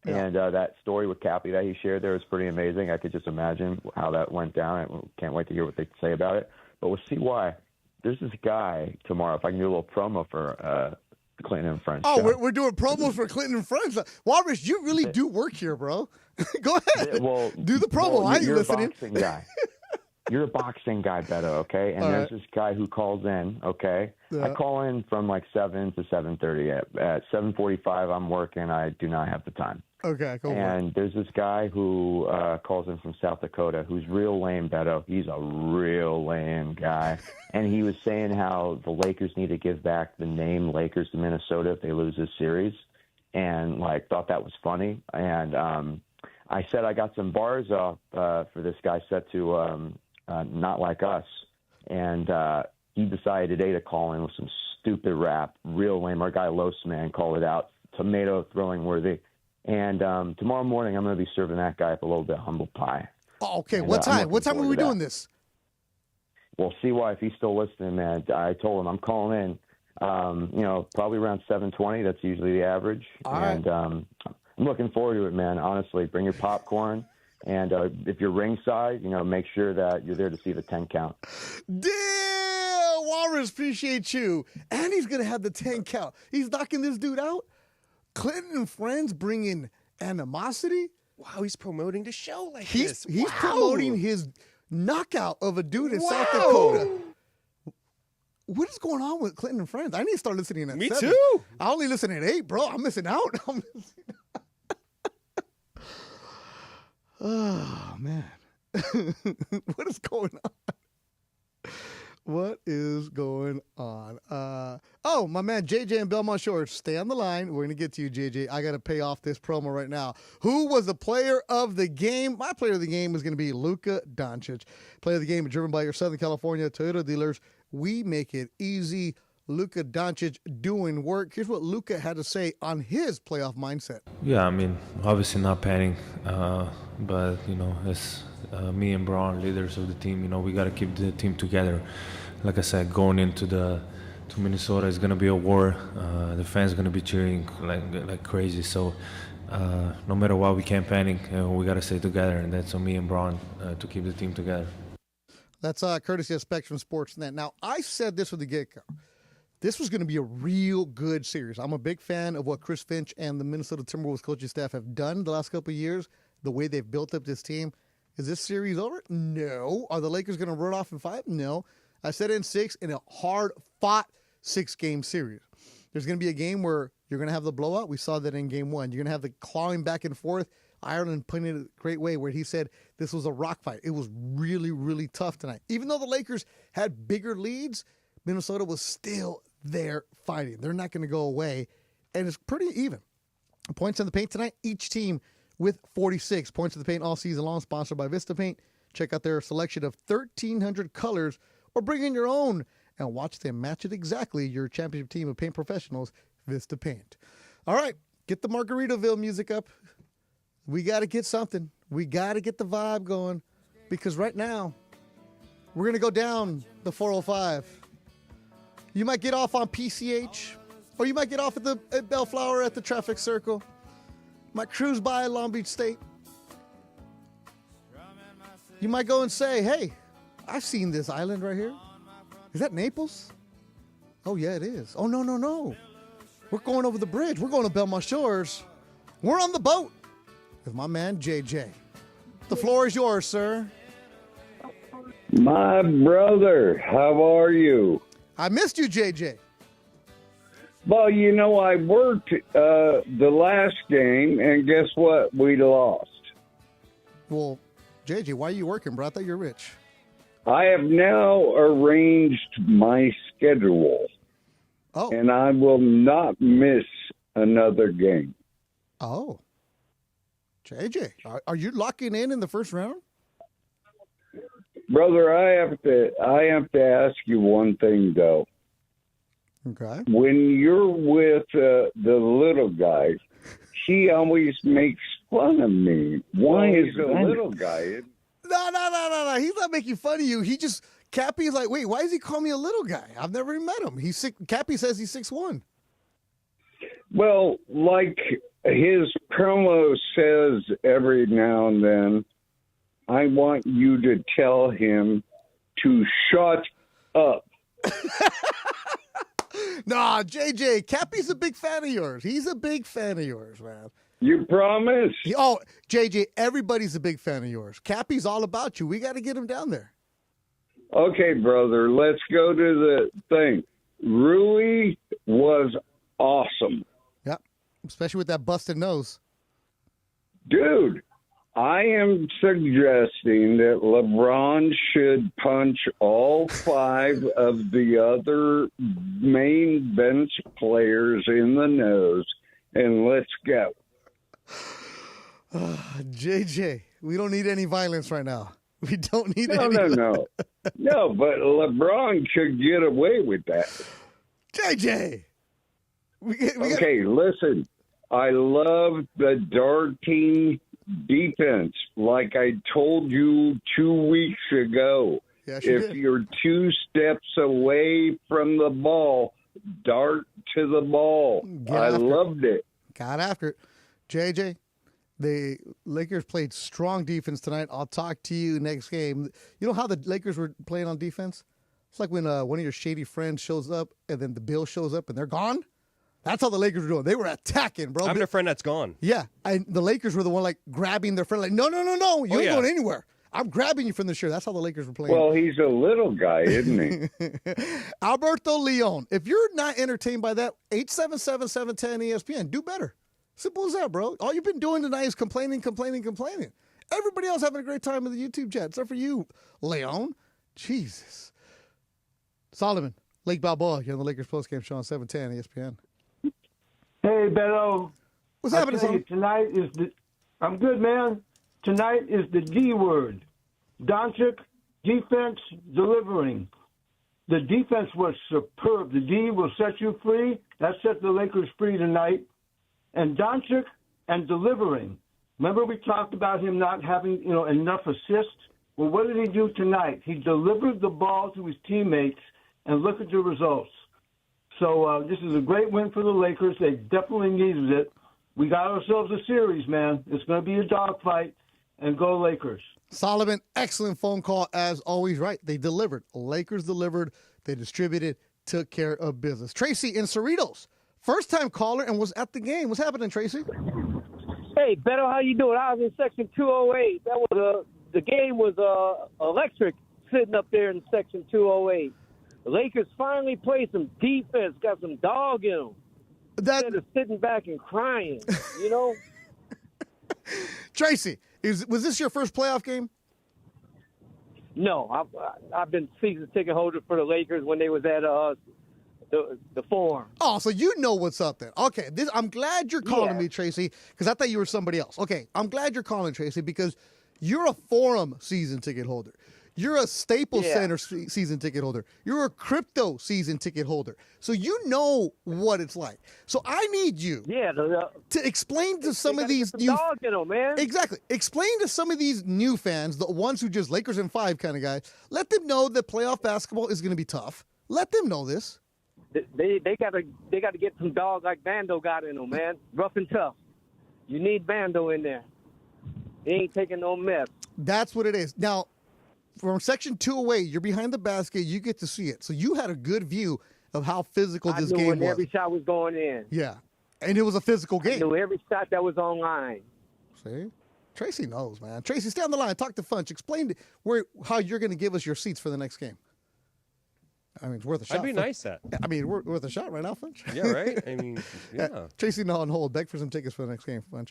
and that story with Cappy that he shared there was pretty amazing. I could just imagine how that went down. I can't wait to hear what they say about it. But with CY, there's this guy tomorrow, if I can do a little promo for Clinton and Friends. Oh, we're doing promos for Clinton and Friends. Walrus, you really do work here, bro. Go ahead. Well, do the promo. I ain't you're listening. A boxing guy. You're a boxing guy, Beto, okay? And there's this guy who calls in, okay? I call in from 7 to 7:30. At 7:45, I'm working. I do not have the time. Okay, cool. And there's this guy who calls in from South Dakota who's real lame, Beto. He's a real lame guy. And he was saying how the Lakers need to give back the name Lakers to Minnesota if they lose this series. And, thought that was funny. And I said I got some bars up for this guy set to Not Like Us. And he decided today to call in with some stupid rap, real lame. Our guy Los Man called it out, tomato throwing worthy. And tomorrow morning, I'm going to be serving that guy up a little bit of humble pie. Oh, okay. What time? What time are we doing this? Well, CY, if he's still listening, man, I told him I'm calling in, probably around 7:20. That's usually the average. And I'm looking forward to it, man. Honestly, bring your popcorn. And if you're ringside, make sure that you're there to see the 10 count. Damn, Walrus, appreciate you. And he's going to have the 10 count. He's knocking this dude out. Clinton and Friends bringing animosity. Wow, he's promoting the show like this. Wow. He's promoting his knockout of a dude in South Dakota. what is going on with Clinton and Friends? I need to start listening at Me 7. too. I only listen at 8, bro. I'm missing out. Oh, man. What is going on? What is going on? My man, JJ and Belmont Shores, stay on the line. We're going to get to you, JJ. I got to pay off this promo right now. Who was the player of the game? My player of the game is going to be Luka Doncic. Player of the game driven by your Southern California Toyota dealers. We make it easy. Luka Doncic doing work. Here's what Luka had to say on his playoff mindset. Yeah, I mean, obviously not panicking, but, as me and Braun, leaders of the team, we got to keep the team together. Like I said, going into to Minnesota is going to be a war. The fans are going to be cheering like crazy. So no matter what, we can't panic. We got to stay together, and that's on me and Braun to keep the team together. That's courtesy of Spectrum Sportsnet. Now, I said this from the get-go. This was going to be a real good series. I'm a big fan of what Chris Finch and the Minnesota Timberwolves coaching staff have done the last couple of years, the way they've built up this team. Is this series over? No. Are the Lakers going to run off in 5? No. I said in 6 in a hard-fought 6-game series. There's going to be a game where you're going to have the blowout. We saw that in Game 1. You're going to have the clawing back and forth. Ireland put it a great way where he said this was a rock fight. It was really, really tough tonight. Even though the Lakers had bigger leads, Minnesota was still there fighting. They're not going to go away, and it's pretty even. Points in the paint tonight, each team with 46 points in the paint all season long, sponsored by Vista Paint. Check out their selection of 1,300 colors, or bring in your own and watch them match it exactly. Your championship team of paint professionals, Vista Paint. All right, get the Margaritaville music up. We got to get something. We got to get the vibe going, because right now we're going to go down the 405. You might get off on PCH, or you might get off at Bellflower at the traffic circle. Might cruise by Long Beach State. You might go and say, hey, I've seen this island right here. Is that Naples? Oh, yeah, it is. Oh, no. We're going over the bridge. We're going to Belmont Shores. We're on the boat with my man, JJ. The floor is yours, sir. My brother, how are you? I missed you, JJ. Well, I worked the last game, and guess what? We lost. Well, JJ, why are you working, bro? I thought you're rich. I have now arranged my schedule, and I will not miss another game. Oh. JJ, are you locking in the first round? Brother, I have to ask you one thing, though. Okay. When you're with the little guy, he always makes fun of me. Why is the little guy? No. He's not making fun of you. Cappy's like, wait, why does he call me a little guy? I've never even met him. Cappy says he's 6'1". Well, like his promo says every now and then, I want you to tell him to shut up. Nah, JJ, Cappy's a big fan of yours. He's a big fan of yours, man. You promise? JJ, everybody's a big fan of yours. Cappy's all about you. We got to get him down there. Okay, brother, let's go to the thing. Rui was awesome. Yep, especially with that busted nose. Dude, I am suggesting that LeBron should punch all 5 of the other main bench players in the nose, and let's go. JJ, we don't need any violence right now. We don't need any. No. No, but LeBron could get away with that. JJ! Okay, listen. I love the darting defense, like I told you 2 weeks ago. Yes, if you're 2 steps away from the ball, dart to the ball. I loved it. Got after it. JJ, the Lakers played strong defense tonight. I'll talk to you next game. You know how the Lakers were playing on defense? It's like when one of your shady friends shows up and then the bill shows up and they're gone. That's how the Lakers were doing. They were attacking, bro. I'm their friend that's gone. Yeah. The Lakers were the one like grabbing their friend like, no. You ain't going anywhere. I'm grabbing you from the shirt. That's how the Lakers were playing. Well, he's a little guy, isn't he? Alberto Leon. If you're not entertained by that, 877-710-ESPN. Do better. Simple as that, bro. All you've been doing tonight is complaining. Everybody else having a great time in the YouTube chat, except for you, Leon. Jesus. Solomon, Lake Balboa, you're on the Lakers postgame show on 710 ESPN. Hey, Beto. What's happening, Solomon? Tonight is I'm good, man. Tonight is the D word. Doncic, defense, delivering. The defense was superb. The D will set you free. That set the Lakers free tonight. And Doncic and delivering. Remember we talked about him not having, enough assists? Well, what did he do tonight? He delivered the ball to his teammates, and look at the results. So this is a great win for the Lakers. They definitely needed it. We got ourselves a series, man. It's going to be a dogfight, and go Lakers. Solomon, excellent phone call as always. Right, they delivered. Lakers delivered. They distributed, took care of business. Tracy in Cerritos, first-time caller and was at the game. What's happening, Tracy? Hey, Beto, how you doing? I was in section 208. That was the game was electric sitting up there in section 208. The Lakers finally played some defense, got some dog in them. Instead of sitting back and crying, Tracy, was this your first playoff game? No, I've been season ticket holder for the Lakers when they was at the Forum. Oh, so you know what's up there. Okay, I'm glad you're calling me, Tracy, because I thought you were somebody else. Okay, I'm glad you're calling, Tracy, because you're a Forum season ticket holder. You're a Staples Center season ticket holder. You're a crypto season ticket holder. So you know what it's like. So I need you to explain to some of these new dog in them, man. Exactly. Explain to some of these new fans, the ones who just Lakers in 5 kind of guys, let them know that playoff basketball is going to be tough. Let them know this. They gotta get some dog like Bando got in them, man. Rough and tough. You need Bando in there. He ain't taking no mess. That's what it is. Now, from section 208, you're behind the basket. You get to see it. So you had a good view of how physical this game was. I knew when every shot was going in. Yeah. And it was a physical game. I knew every shot that was online. See? Tracy knows, man. Tracy, stay on the line. Talk to Funch. Explain how you're going to give us your seats for the next game. I mean, it's worth a shot. I'd be nice at. I mean, we're worth a shot right now, Funch. Yeah, right? I mean, yeah. Tracy, no, on hold. Beg for some tickets for the next game, Funch.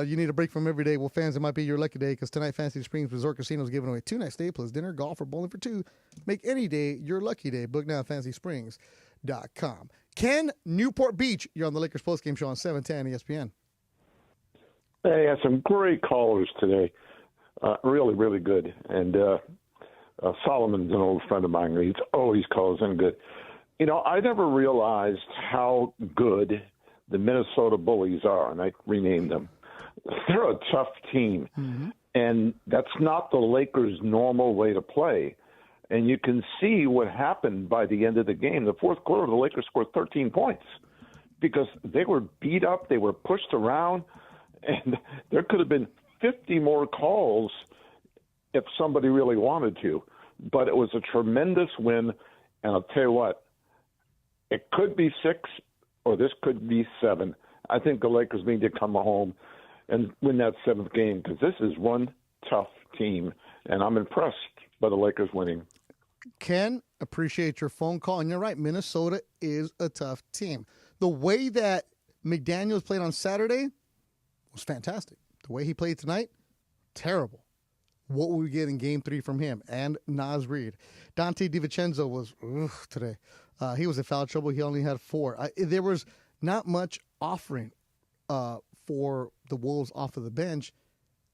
You need a break from every day. Well, fans, it might be your lucky day because tonight Fantasy Springs Resort Casino is giving away 2 nights stay plus dinner, golf, or bowling for 2. Make any day your lucky day. Book now at FantasySprings.com. Ken, Newport Beach. You're on the Lakers postgame show on 710 ESPN. Hey, had some great callers today. Really, really good. And Solomon's an old friend of mine. He's always calls in good. I never realized how good the Minnesota Bullies are, and I renamed them. They're a tough team, and that's not the Lakers' normal way to play. And you can see what happened by the end of the game. The fourth quarter, the Lakers scored 13 points because they were beat up, they were pushed around, and there could have been 50 more calls if somebody really wanted to. But it was a tremendous win, and I'll tell you what, it could be 6 or this could be 7. I think the Lakers need to come home and win that 7th game because this is one tough team, and I'm impressed by the Lakers winning. Ken, appreciate your phone call, and you're right, Minnesota is a tough team. The way that McDaniels played on Saturday was fantastic. The way he played tonight, terrible. What will we get in Game 3 from him? And Naz Reid. Dante DiVincenzo was today. He was in foul trouble. He only had 4. There was not much offering for the Wolves off of the bench,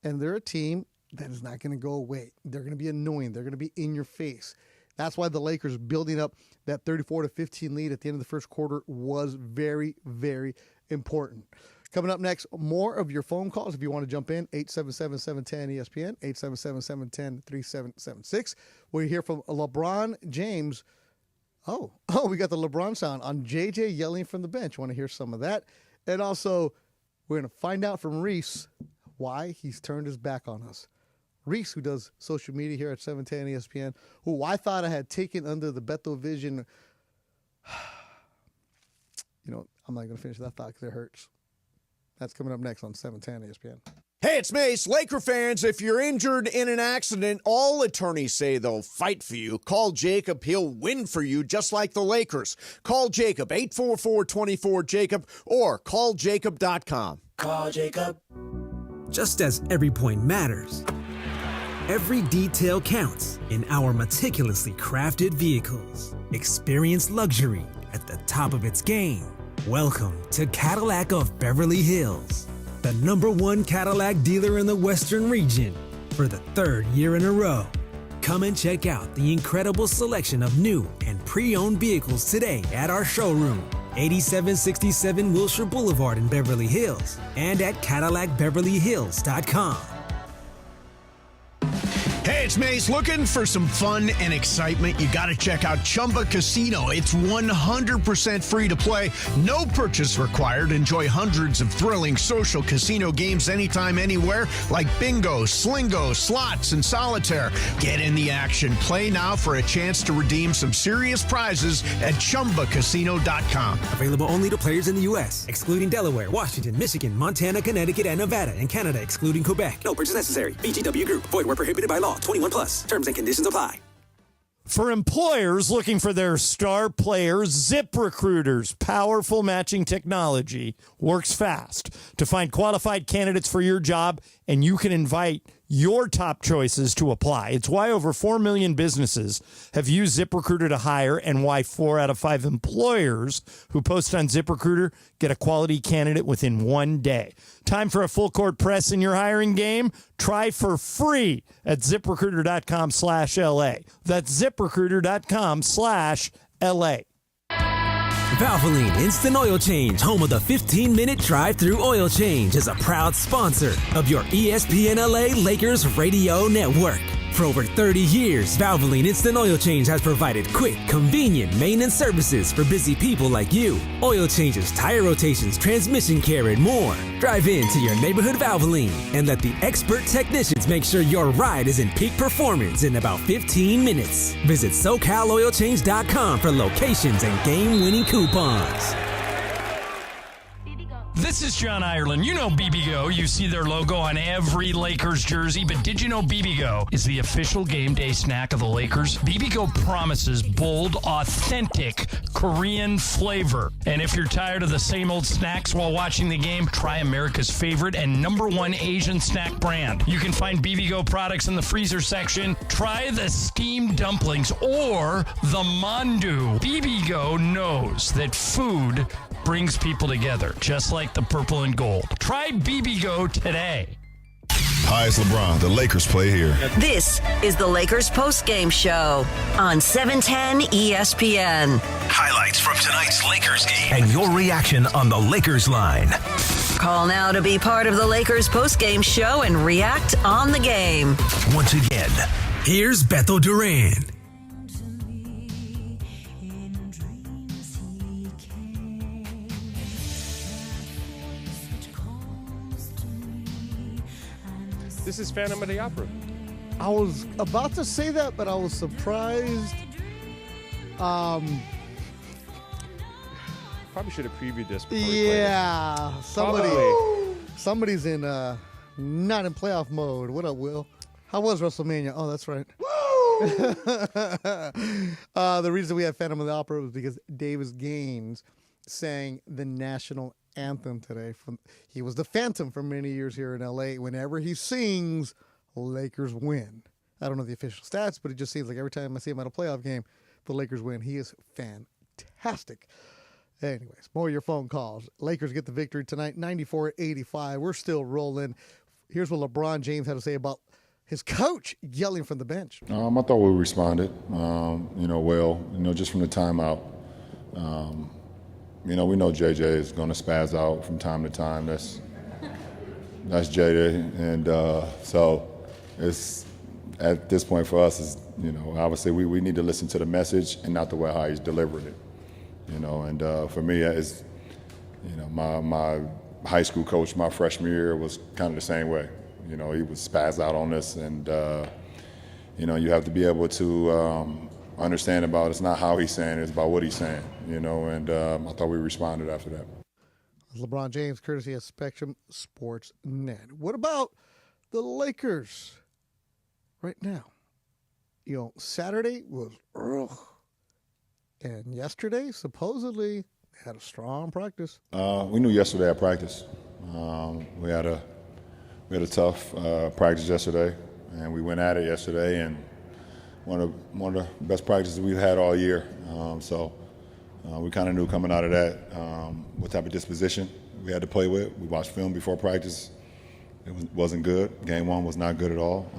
and they're a team that is not going to go away. They're going to be annoying. They're going to be in your face. That's why the Lakers building up that 34-15 lead at the end of the first quarter was very, very important. Coming up next, more of your phone calls. If you want to jump in, 877-710-ESPN, 877-710-3776. We hear from LeBron James. Oh, we got the LeBron sound on JJ yelling from the bench. Want to hear some of that? And also, we're going to find out from Reese why he's turned his back on us. Reese, who does social media here at 710 ESPN, who I thought I had taken under the Beto Vision. I'm not going to finish that thought because it hurts. That's coming up next on 710 ESPN. Hey, it's Mace. Laker fans, if you're injured in an accident, all attorneys say they'll fight for you. Call Jacob. He'll win for you, just like the Lakers. Call Jacob, 844-24-JACOB, or calljacob.com. Call Jacob. Just as every point matters, every detail counts in our meticulously crafted vehicles. Experience luxury at the top of its game. Welcome to Cadillac of Beverly Hills, the #1 Cadillac dealer in the Western region for the 3rd year in a row. Come and check out the incredible selection of new and pre-owned vehicles today at our showroom, 8767 Wilshire Boulevard in Beverly Hills, and at CadillacBeverlyHills.com. Hey, it's Mace. Looking for some fun and excitement? You got to check out Chumba Casino. It's 100% free to play. No purchase required. Enjoy hundreds of thrilling social casino games anytime, anywhere, like bingo, slingo, slots, and solitaire. Get in the action. Play now for a chance to redeem some serious prizes at ChumbaCasino.com. Available only to players in the U.S., excluding Delaware, Washington, Michigan, Montana, Connecticut, and Nevada, and Canada, excluding Quebec. No purchase necessary. VGW Group. Void where prohibited by law. 21 plus. Terms and conditions apply. For employers looking for their star players, ZipRecruiter's powerful matching technology works fast to find qualified candidates for your job, and you can invite your top choices to apply. It's why over 4 million businesses have used ZipRecruiter to hire, and why 4 out of 5 employers who post on ZipRecruiter get a quality candidate within 1 day. Time for a full court press in your hiring game? Try for free at ZipRecruiter.com/LA. That's ZipRecruiter.com/LA. Valvoline Instant Oil Change, home of the 15-minute drive-through oil change, is a proud sponsor of your ESPN LA Lakers radio network. For over 30 years, Valvoline Instant Oil Change has provided quick, convenient maintenance services for busy people like you. Oil changes, tire rotations, transmission care, and more. Drive in to your neighborhood Valvoline and let the expert technicians make sure your ride is in peak performance in about 15 minutes. Visit SoCalOilChange.com for locations and game-winning coupons. This is John Ireland. You know BBGO. You see their logo on every Lakers jersey, but did you know BBGO is the official game day snack of the Lakers? BBGO promises bold, authentic Korean flavor. And if you're tired of the same old snacks while watching the game, try America's favorite and #1 Asian snack brand. You can find BBGO products in the freezer section. Try the steamed dumplings or the mandu. BBGO knows that food brings people together, just like the purple and gold. Try BBGO today. Hi, it's LeBron. The Lakers play here. This is the Lakers postgame show on 710 ESPN. Highlights from tonight's Lakers game and your reaction on the Lakers line. Call now to be part of the Lakers postgame show and react on the game. Once again, here's Beto Duran. This is Phantom of the Opera. I was about to say that, but I was surprised. Probably should have previewed this before Yeah, somebody's in not in playoff mode. What up, Will? How was WrestleMania? Oh, that's right. The reason we had Phantom of the Opera was because Davis Gaines sang the national anthem today. He was the Phantom for many years here in LA. Whenever he sings, Lakers win. I don't know the official stats, but it just seems like every time I see him at a playoff game, the Lakers win. He is fantastic. Anyways, more of your phone calls. Lakers get the victory tonight, 94-85. We're still rolling. Here's what LeBron James had to say about his coach yelling from the bench. I thought we responded, well, just from the timeout. We know JJ is going to spaz out from time to time. That's JJ, and so it's at this point for us is obviously we need to listen to the message and not the way how he's delivered it. And for me, it's my high school coach my freshman year was kind of the same way. He would spaz out on us, and you have to be able to understand about it's not how he's saying it, it's about what he's saying. And I thought we responded after that. LeBron James, courtesy of Spectrum Sports Net. What about the Lakers right now? Saturday was and yesterday, supposedly, they had a strong practice. We knew yesterday at practice. We had a tough practice yesterday, and we went at it yesterday, and one of the best practices we've had all year. We kind of knew coming out of that what type of disposition we had to play with. We watched film before practice. It wasn't good. Game 1 was not good at all.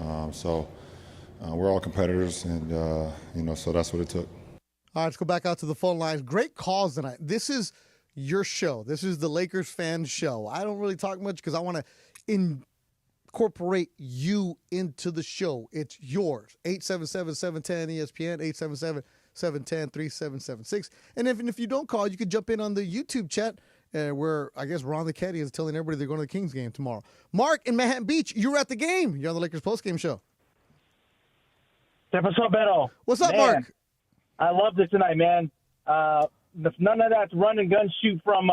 We're all competitors, and so that's what it took. All right, let's go back out to the phone lines. Great calls tonight. This is your show. This is the Lakers fan show. I don't really talk much because I want to incorporate you into the show. It's yours. 877-710-ESPN, 877-710-3776. And if you don't call, you could jump in on the YouTube chat where I guess Ron the Caddy is telling everybody they're going to the Kings game tomorrow. Mark in Manhattan Beach, you were at the game. You're on the Lakers postgame show. What's up, Beto? What's up, man, Mark? I loved it tonight, man. None of that run and gun shoot from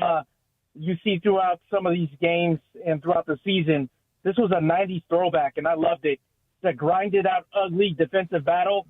you see throughout some of these games and throughout the season. This was a 90s throwback, and I loved it. The grinded out, ugly defensive battle.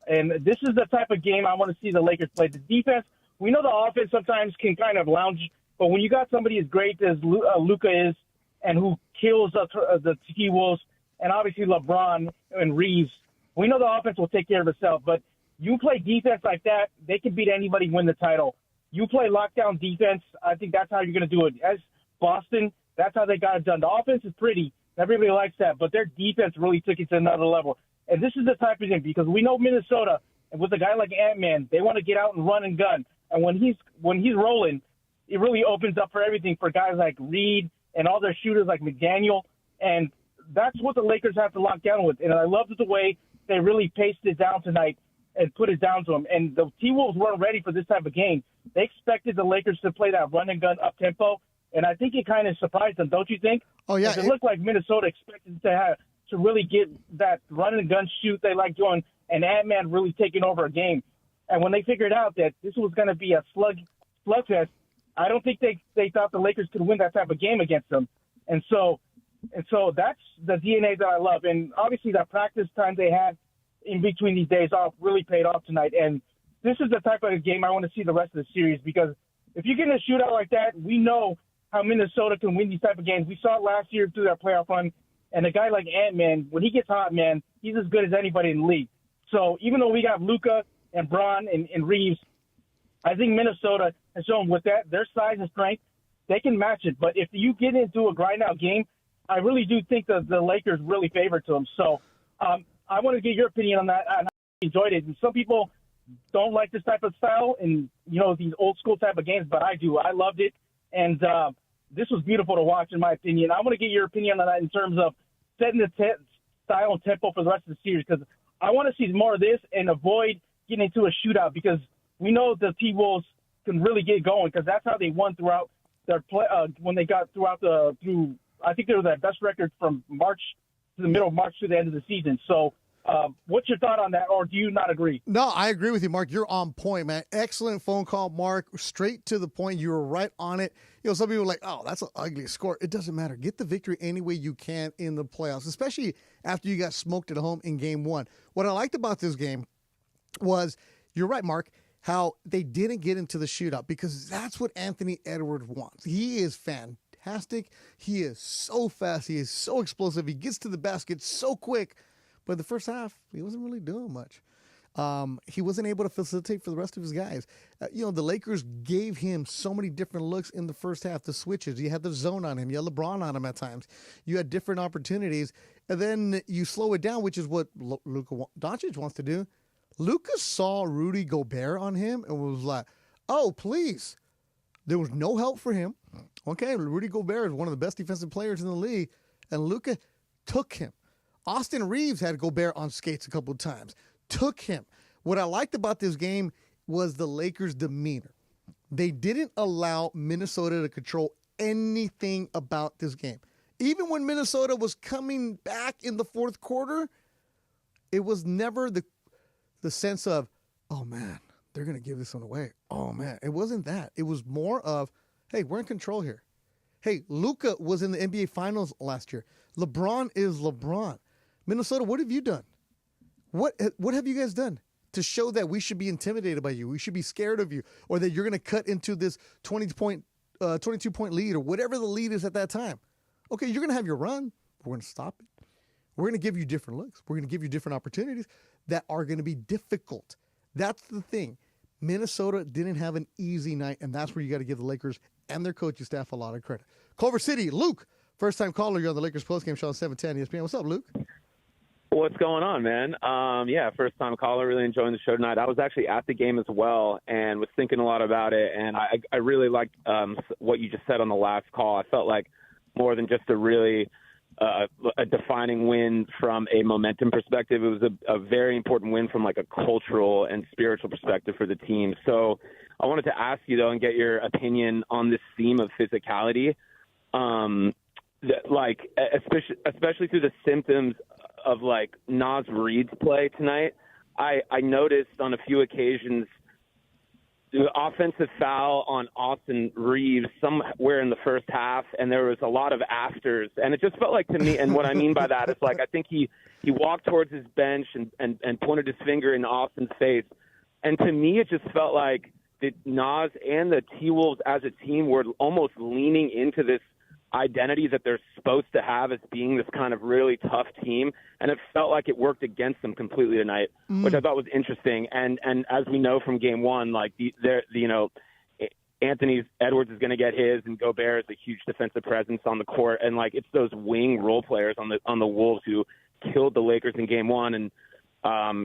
And this is the type of game I want to see the Lakers play. The defense, we know the offense sometimes can kind of lounge, but when you got somebody as great as Luka is and who kills the T-Wolves, and obviously LeBron and Reeves, we know the offense will take care of itself. But you play defense like that, they can beat anybody, win the title. You play lockdown defense, I think that's how you're going to do it. As Boston, that's how they got it done. The offense is pretty. Everybody likes that, but their defense really took it to another level. And this is the type of game, because we know Minnesota, and with a guy like Ant-Man, they want to get out and run and gun. And when he's rolling, it really opens up for everything for guys like Reed and all their shooters like McDaniel. And that's what the Lakers have to lock down with. And I loved the way they really paced it down tonight and put it down to them. And the T-Wolves weren't ready for this type of game. They expected the Lakers to play that run and gun up tempo, and I think it kind of surprised them, don't you think? Oh yeah, it looked like Minnesota expected to really get that run and gun shoot they like doing, and Ant-Man really taking over a game. And when they figured out that this was going to be a slugfest, I don't think they thought the Lakers could win that type of game against them. And so that's the DNA that I love. And obviously that practice time they had in between these days off really paid off tonight. And this is the type of game I want to see the rest of the series, because if you get in a shootout like that, we know how Minnesota can win these type of games. We saw it last year through that playoff run. And a guy like Ant-Man, when he gets hot, man, he's as good as anybody in the league. So even though we got Luka and Braun and Reeves, I think Minnesota has shown with their size and strength, they can match it. But if you get into a grind-out game, I really do think that the Lakers really favor to them. So I want to get your opinion on that. I enjoyed it. And some people don't like this type of style and, these old-school type of games, but I do. I loved it. And this was beautiful to watch, in my opinion. I want to get your opinion on that in terms of setting the style and tempo for the rest of the series, because I want to see more of this and avoid getting into a shootout, because we know the T-Wolves can really get going, because that's how they won throughout their play when they got through. I think they were the best record from March to the middle of March to the end of the season. So what's your thought on that, or do you not agree? No, I agree with you, Mark. You're on point, man. Excellent phone call, Mark. Straight to the point. You were right on it. Some people are like, oh, that's an ugly score. It doesn't matter. Get the victory any way you can in the playoffs, especially after you got smoked at home in game 1. What I liked about this game was, you're right, Mark, how they didn't get into the shootout, because that's what Anthony Edwards wants. He is fantastic. He is so fast. He is so explosive. He gets to the basket so quick. But the first half, he wasn't really doing much. He wasn't able to facilitate for the rest of his guys. The Lakers gave him so many different looks in the first half, the switches. You had the zone on him. You had LeBron on him at times. You had different opportunities. And then you slow it down, which is what Luka Doncic wants to do. Luka saw Rudy Gobert on him and was like, oh, please. There was no help for him. Okay, Rudy Gobert is one of the best defensive players in the league, and Luka took him. Austin Reeves had Gobert on skates a couple of times. Took him. What I liked about this game was the Lakers' demeanor. They didn't allow Minnesota to control anything about this game. Even when Minnesota was coming back in the fourth quarter, it was never the sense of, oh, man, they're going to give this one away. Oh, man. It wasn't that. It was more of, Hey, we're in control here. Hey, Luka was in the NBA Finals last year. LeBron is LeBron. Minnesota, what have you done? What have you guys done to show that we should be intimidated by you? We should be scared of you, or that you're going to cut into this 22-point lead, or whatever the lead is at that time. Okay, you're going to have your run. We're going to stop it. We're going to give you different looks. We're going to give you different opportunities that are going to be difficult. That's the thing. Minnesota didn't have an easy night, and that's where you got to give the Lakers and their coaching staff a lot of credit. Culver City, Luke, first-time caller. You're on the Lakers postgame show on 710 ESPN. What's up, Luke? What's going on, man? First-time caller. Really enjoying the show tonight. I was actually at the game as well and was thinking a lot about it, and I really liked what you just said on the last call. I felt like more than just a really a defining win from a momentum perspective. It was a very important win from like a cultural and spiritual perspective for the team. So I wanted to ask you, though, and get your opinion on this theme of physicality, especially through the symptoms of like Naz Reid's play tonight. I noticed on a few occasions the offensive foul on Austin Reeves somewhere in the first half, and there was a lot of afters. And it just felt like to me, and what I mean by that is like I think he walked towards his bench and pointed his finger in Austin's face. And to me, it just felt like Naz and the T-Wolves as a team were almost leaning into this identity that they're supposed to have as being this kind of really tough team, and it felt like it worked against them completely tonight, which I thought was interesting. And as we know from game one, like Anthony Edwards is going to get his, and Gobert is a huge defensive presence on the court, and like it's those wing role players on the Wolves who killed the Lakers in game one. And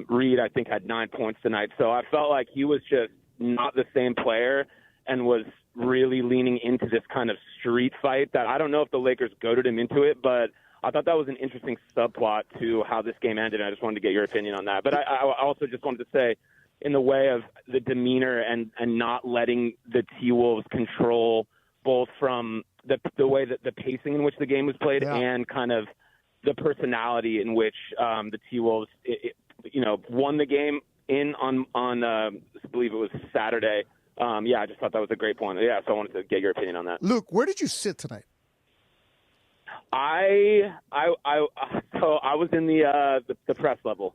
Reed, I think, had 9 points tonight, so I felt like he was just not the same player and was really leaning into this kind of street fight that I don't know if the Lakers goaded him into it, but I thought that was an interesting subplot to how this game ended. And I just wanted to get your opinion on that. But I also just wanted to say, in the way of the demeanor and not letting the T-Wolves control both from the way that the pacing in which the game was played and kind of the personality in which the T-Wolves, won the game on I believe it was Saturday. I just thought that was a great point. Yeah, so I wanted to get your opinion on that. Luke, where did you sit tonight? I was in the press level.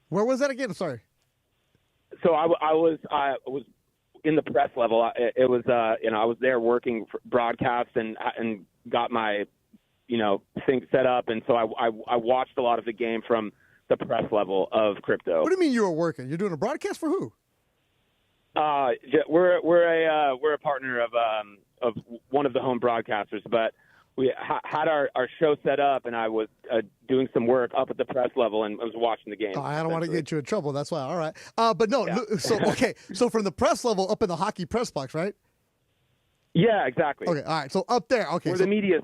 Where was that again? Sorry. So I was in the press level. It was I was there working for broadcast and got my thing set up, and so I watched a lot of the game from the press level of crypto. What do you mean you were working? You're doing a broadcast for who? We're a partner of one of the home broadcasters, but we had our show set up, and I was doing some work up at the press level, and I was watching the game. I don't want to get you in trouble. That's why. All right. But no. Yeah. So from the press level up in the hockey press box, right? Yeah, exactly. Okay. All right. So up there. Okay. Where the media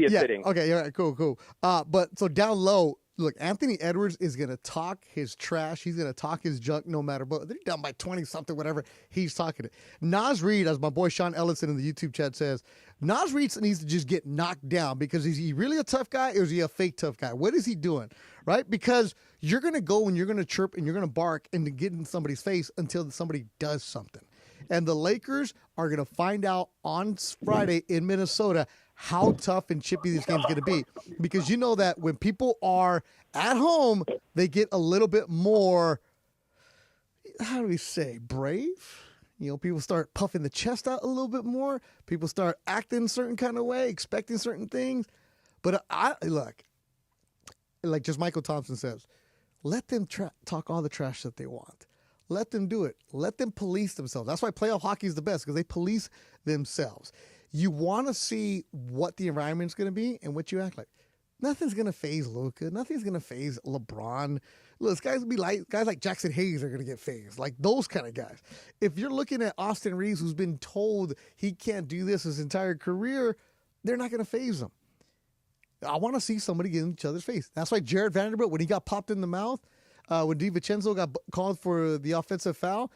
sitting. Okay. All right. Cool. But so down low. Look, Anthony Edwards is going to talk his trash. He's going to talk his junk no matter what. They're down by 20-something, whatever. He's talking it. Naz Reid, as my boy Sean Ellison in the YouTube chat says, Naz Reid needs to just get knocked down because is he really a tough guy or is he a fake tough guy? What is he doing, right? Because you're going to go and you're going to chirp and you're going to bark and to get in somebody's face until somebody does something. And the Lakers are going to find out on Friday in Minnesota how tough and chippy this game's going to be. Because you know that when people are at home, they get a little bit more, how do we say, brave? People start puffing the chest out a little bit more. People start acting a certain kind of way, expecting certain things. But look, like just Michael Thompson says, let them talk all the trash that they want. Let them do it. Let them police themselves. That's why playoff hockey is the best, because they police themselves. You want to see what the environment's going to be and what you act like. Nothing's going to faze Luka. Nothing's going to faze LeBron. Look, guys like Jackson Hayes are going to get fazed, like those kind of guys. If you're looking at Austin Reeves, who's been told he can't do this his entire career, they're not going to faze him. I want to see somebody get in each other's face. That's why Jared Vanderbilt, when he got popped in the mouth, when DiVincenzo got called for the offensive foul,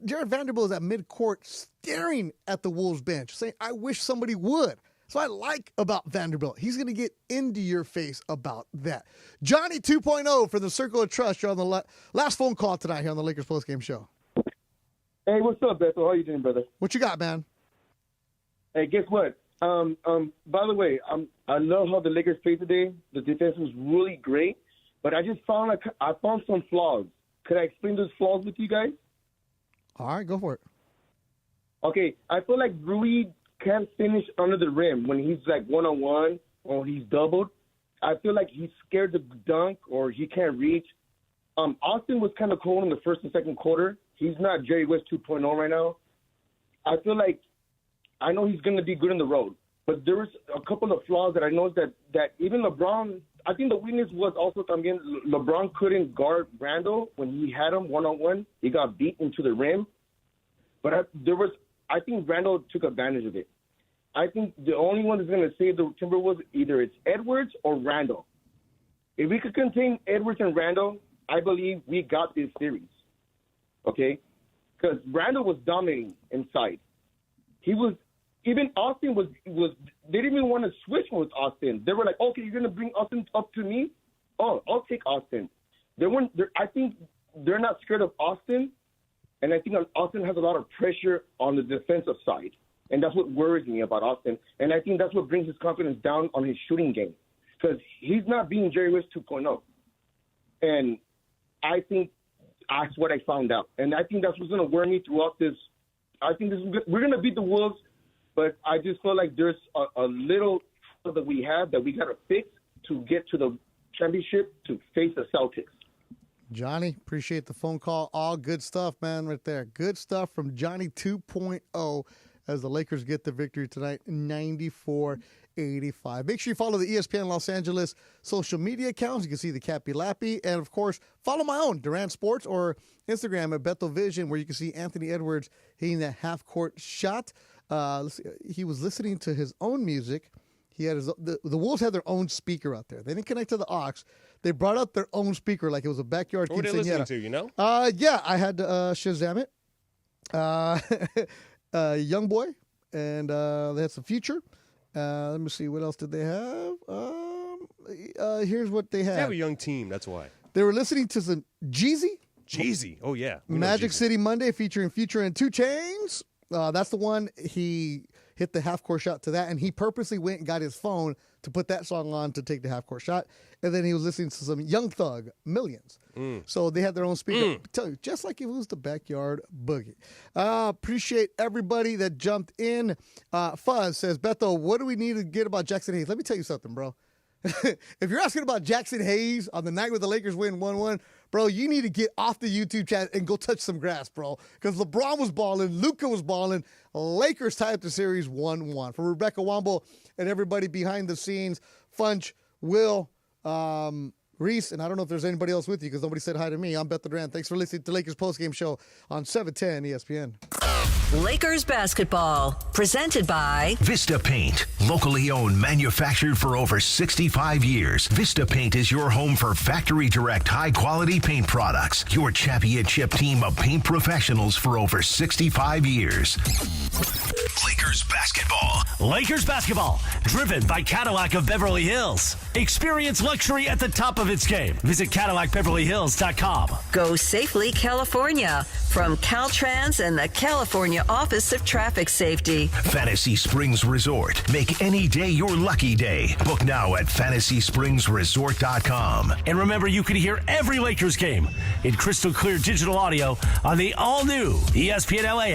Jared Vanderbilt is at midcourt staring at the Wolves bench saying, I wish somebody would. So I like about Vanderbilt. He's going to get into your face about that. Johnny 2.0 for the Circle of Trust. You're on the last phone call tonight here on the Lakers postgame show. Hey, what's up, Beto? How you doing, brother? What you got, man? Hey, guess what? By the way, I love how the Lakers played today. The defense was really great, but I just found some flaws. Could I explain those flaws with you guys? All right, go for it. Okay, I feel like Rui can't finish under the rim when he's like one-on-one or he's doubled. I feel like he's scared to dunk or he can't reach. Austin was kind of cold in the first and second quarter. He's not Jerry West 2.0 right now. I feel like I know he's going to be good on the road, but there was a couple of flaws that I noticed that even LeBron, I think the weakness was also también LeBron couldn't guard Randall when he had him one-on-one. He got beat into the rim. But I think Randall took advantage of it. I think the only one that's going to save the Timberwolves, either it's Edwards or Randall. If we could contain Edwards and Randall, I believe we got this series. Okay? Because Randall was dominating inside. Even Austin was they didn't even want to switch with Austin. They were like, okay, you're going to bring Austin up to me? Oh, I'll take Austin. I think they're not scared of Austin, and I think Austin has a lot of pressure on the defensive side, and that's what worries me about Austin. And I think that's what brings his confidence down on his shooting game, because he's not being Jerry West 2.0. And I think that's what I found out. And I think that's what's going to worry me throughout this. I think we're going to beat the Wolves, but I just feel like there's a little that we have that we got to fix to get to the championship to face the Celtics. Johnny, appreciate the phone call. All good stuff, man, right there. Good stuff from Johnny 2.0 as the Lakers get the victory tonight, 94-85. Make sure you follow the ESPN Los Angeles social media accounts. You can see the Cappy Lappy. And, of course, follow my own, Durant Sports, or Instagram at Beto Vision, where you can see Anthony Edwards hitting that half-court shot. He was listening to his own music. He had the Wolves had their own speaker out there. They didn't connect to the aux. They brought out their own speaker like it was a backyard quinceañera. What were they listening to, you know? Yeah, I had Shazam it. Young Boy, and they had some Future. Let me see, what else did they have? Here's what they had. They have a young team, that's why. They were listening to some Jeezy. Jeezy, oh yeah. Magic City Monday featuring Future and 2 Chainz. That's the one he hit the half-court shot to that, and he purposely went and got his phone to put that song on to take the half-court shot, and then he was listening to some Young Thug, Millions. So they had their own speaker, tell you, just like it was the backyard boogie. Appreciate everybody that jumped in. Fuzz says, Beto, what do we need to get about Jackson Hayes? Let me tell you something, bro. If you're asking about Jackson Hayes on the night where the Lakers win 1-1, bro, you need to get off the YouTube chat and go touch some grass, bro. Because LeBron was balling, Luka was balling. Lakers tied up the series 1-1. For Rebecca Womble and everybody behind the scenes, Funch, Will, Reese, and I don't know if there's anybody else with you because nobody said hi to me. I'm Beto Duran. Thanks for listening to Lakers Postgame Show on 710 ESPN. Lakers basketball, presented by Vista Paint, locally owned, manufactured for over 65 years. Vista Paint is your home for factory direct, high quality paint products. Your championship team of paint professionals for over 65 years. Lakers basketball. Lakers basketball, driven by Cadillac of Beverly Hills. Experience luxury at the top of its game. Visit CadillacBeverlyHills.com. Go Safely California from Caltrans and the California Office of Traffic Safety. Fantasy Springs Resort. Make any day your lucky day. Book now at FantasySpringsResort.com. And remember, you can hear every Lakers game in crystal clear digital audio on the all-new ESPN LA app.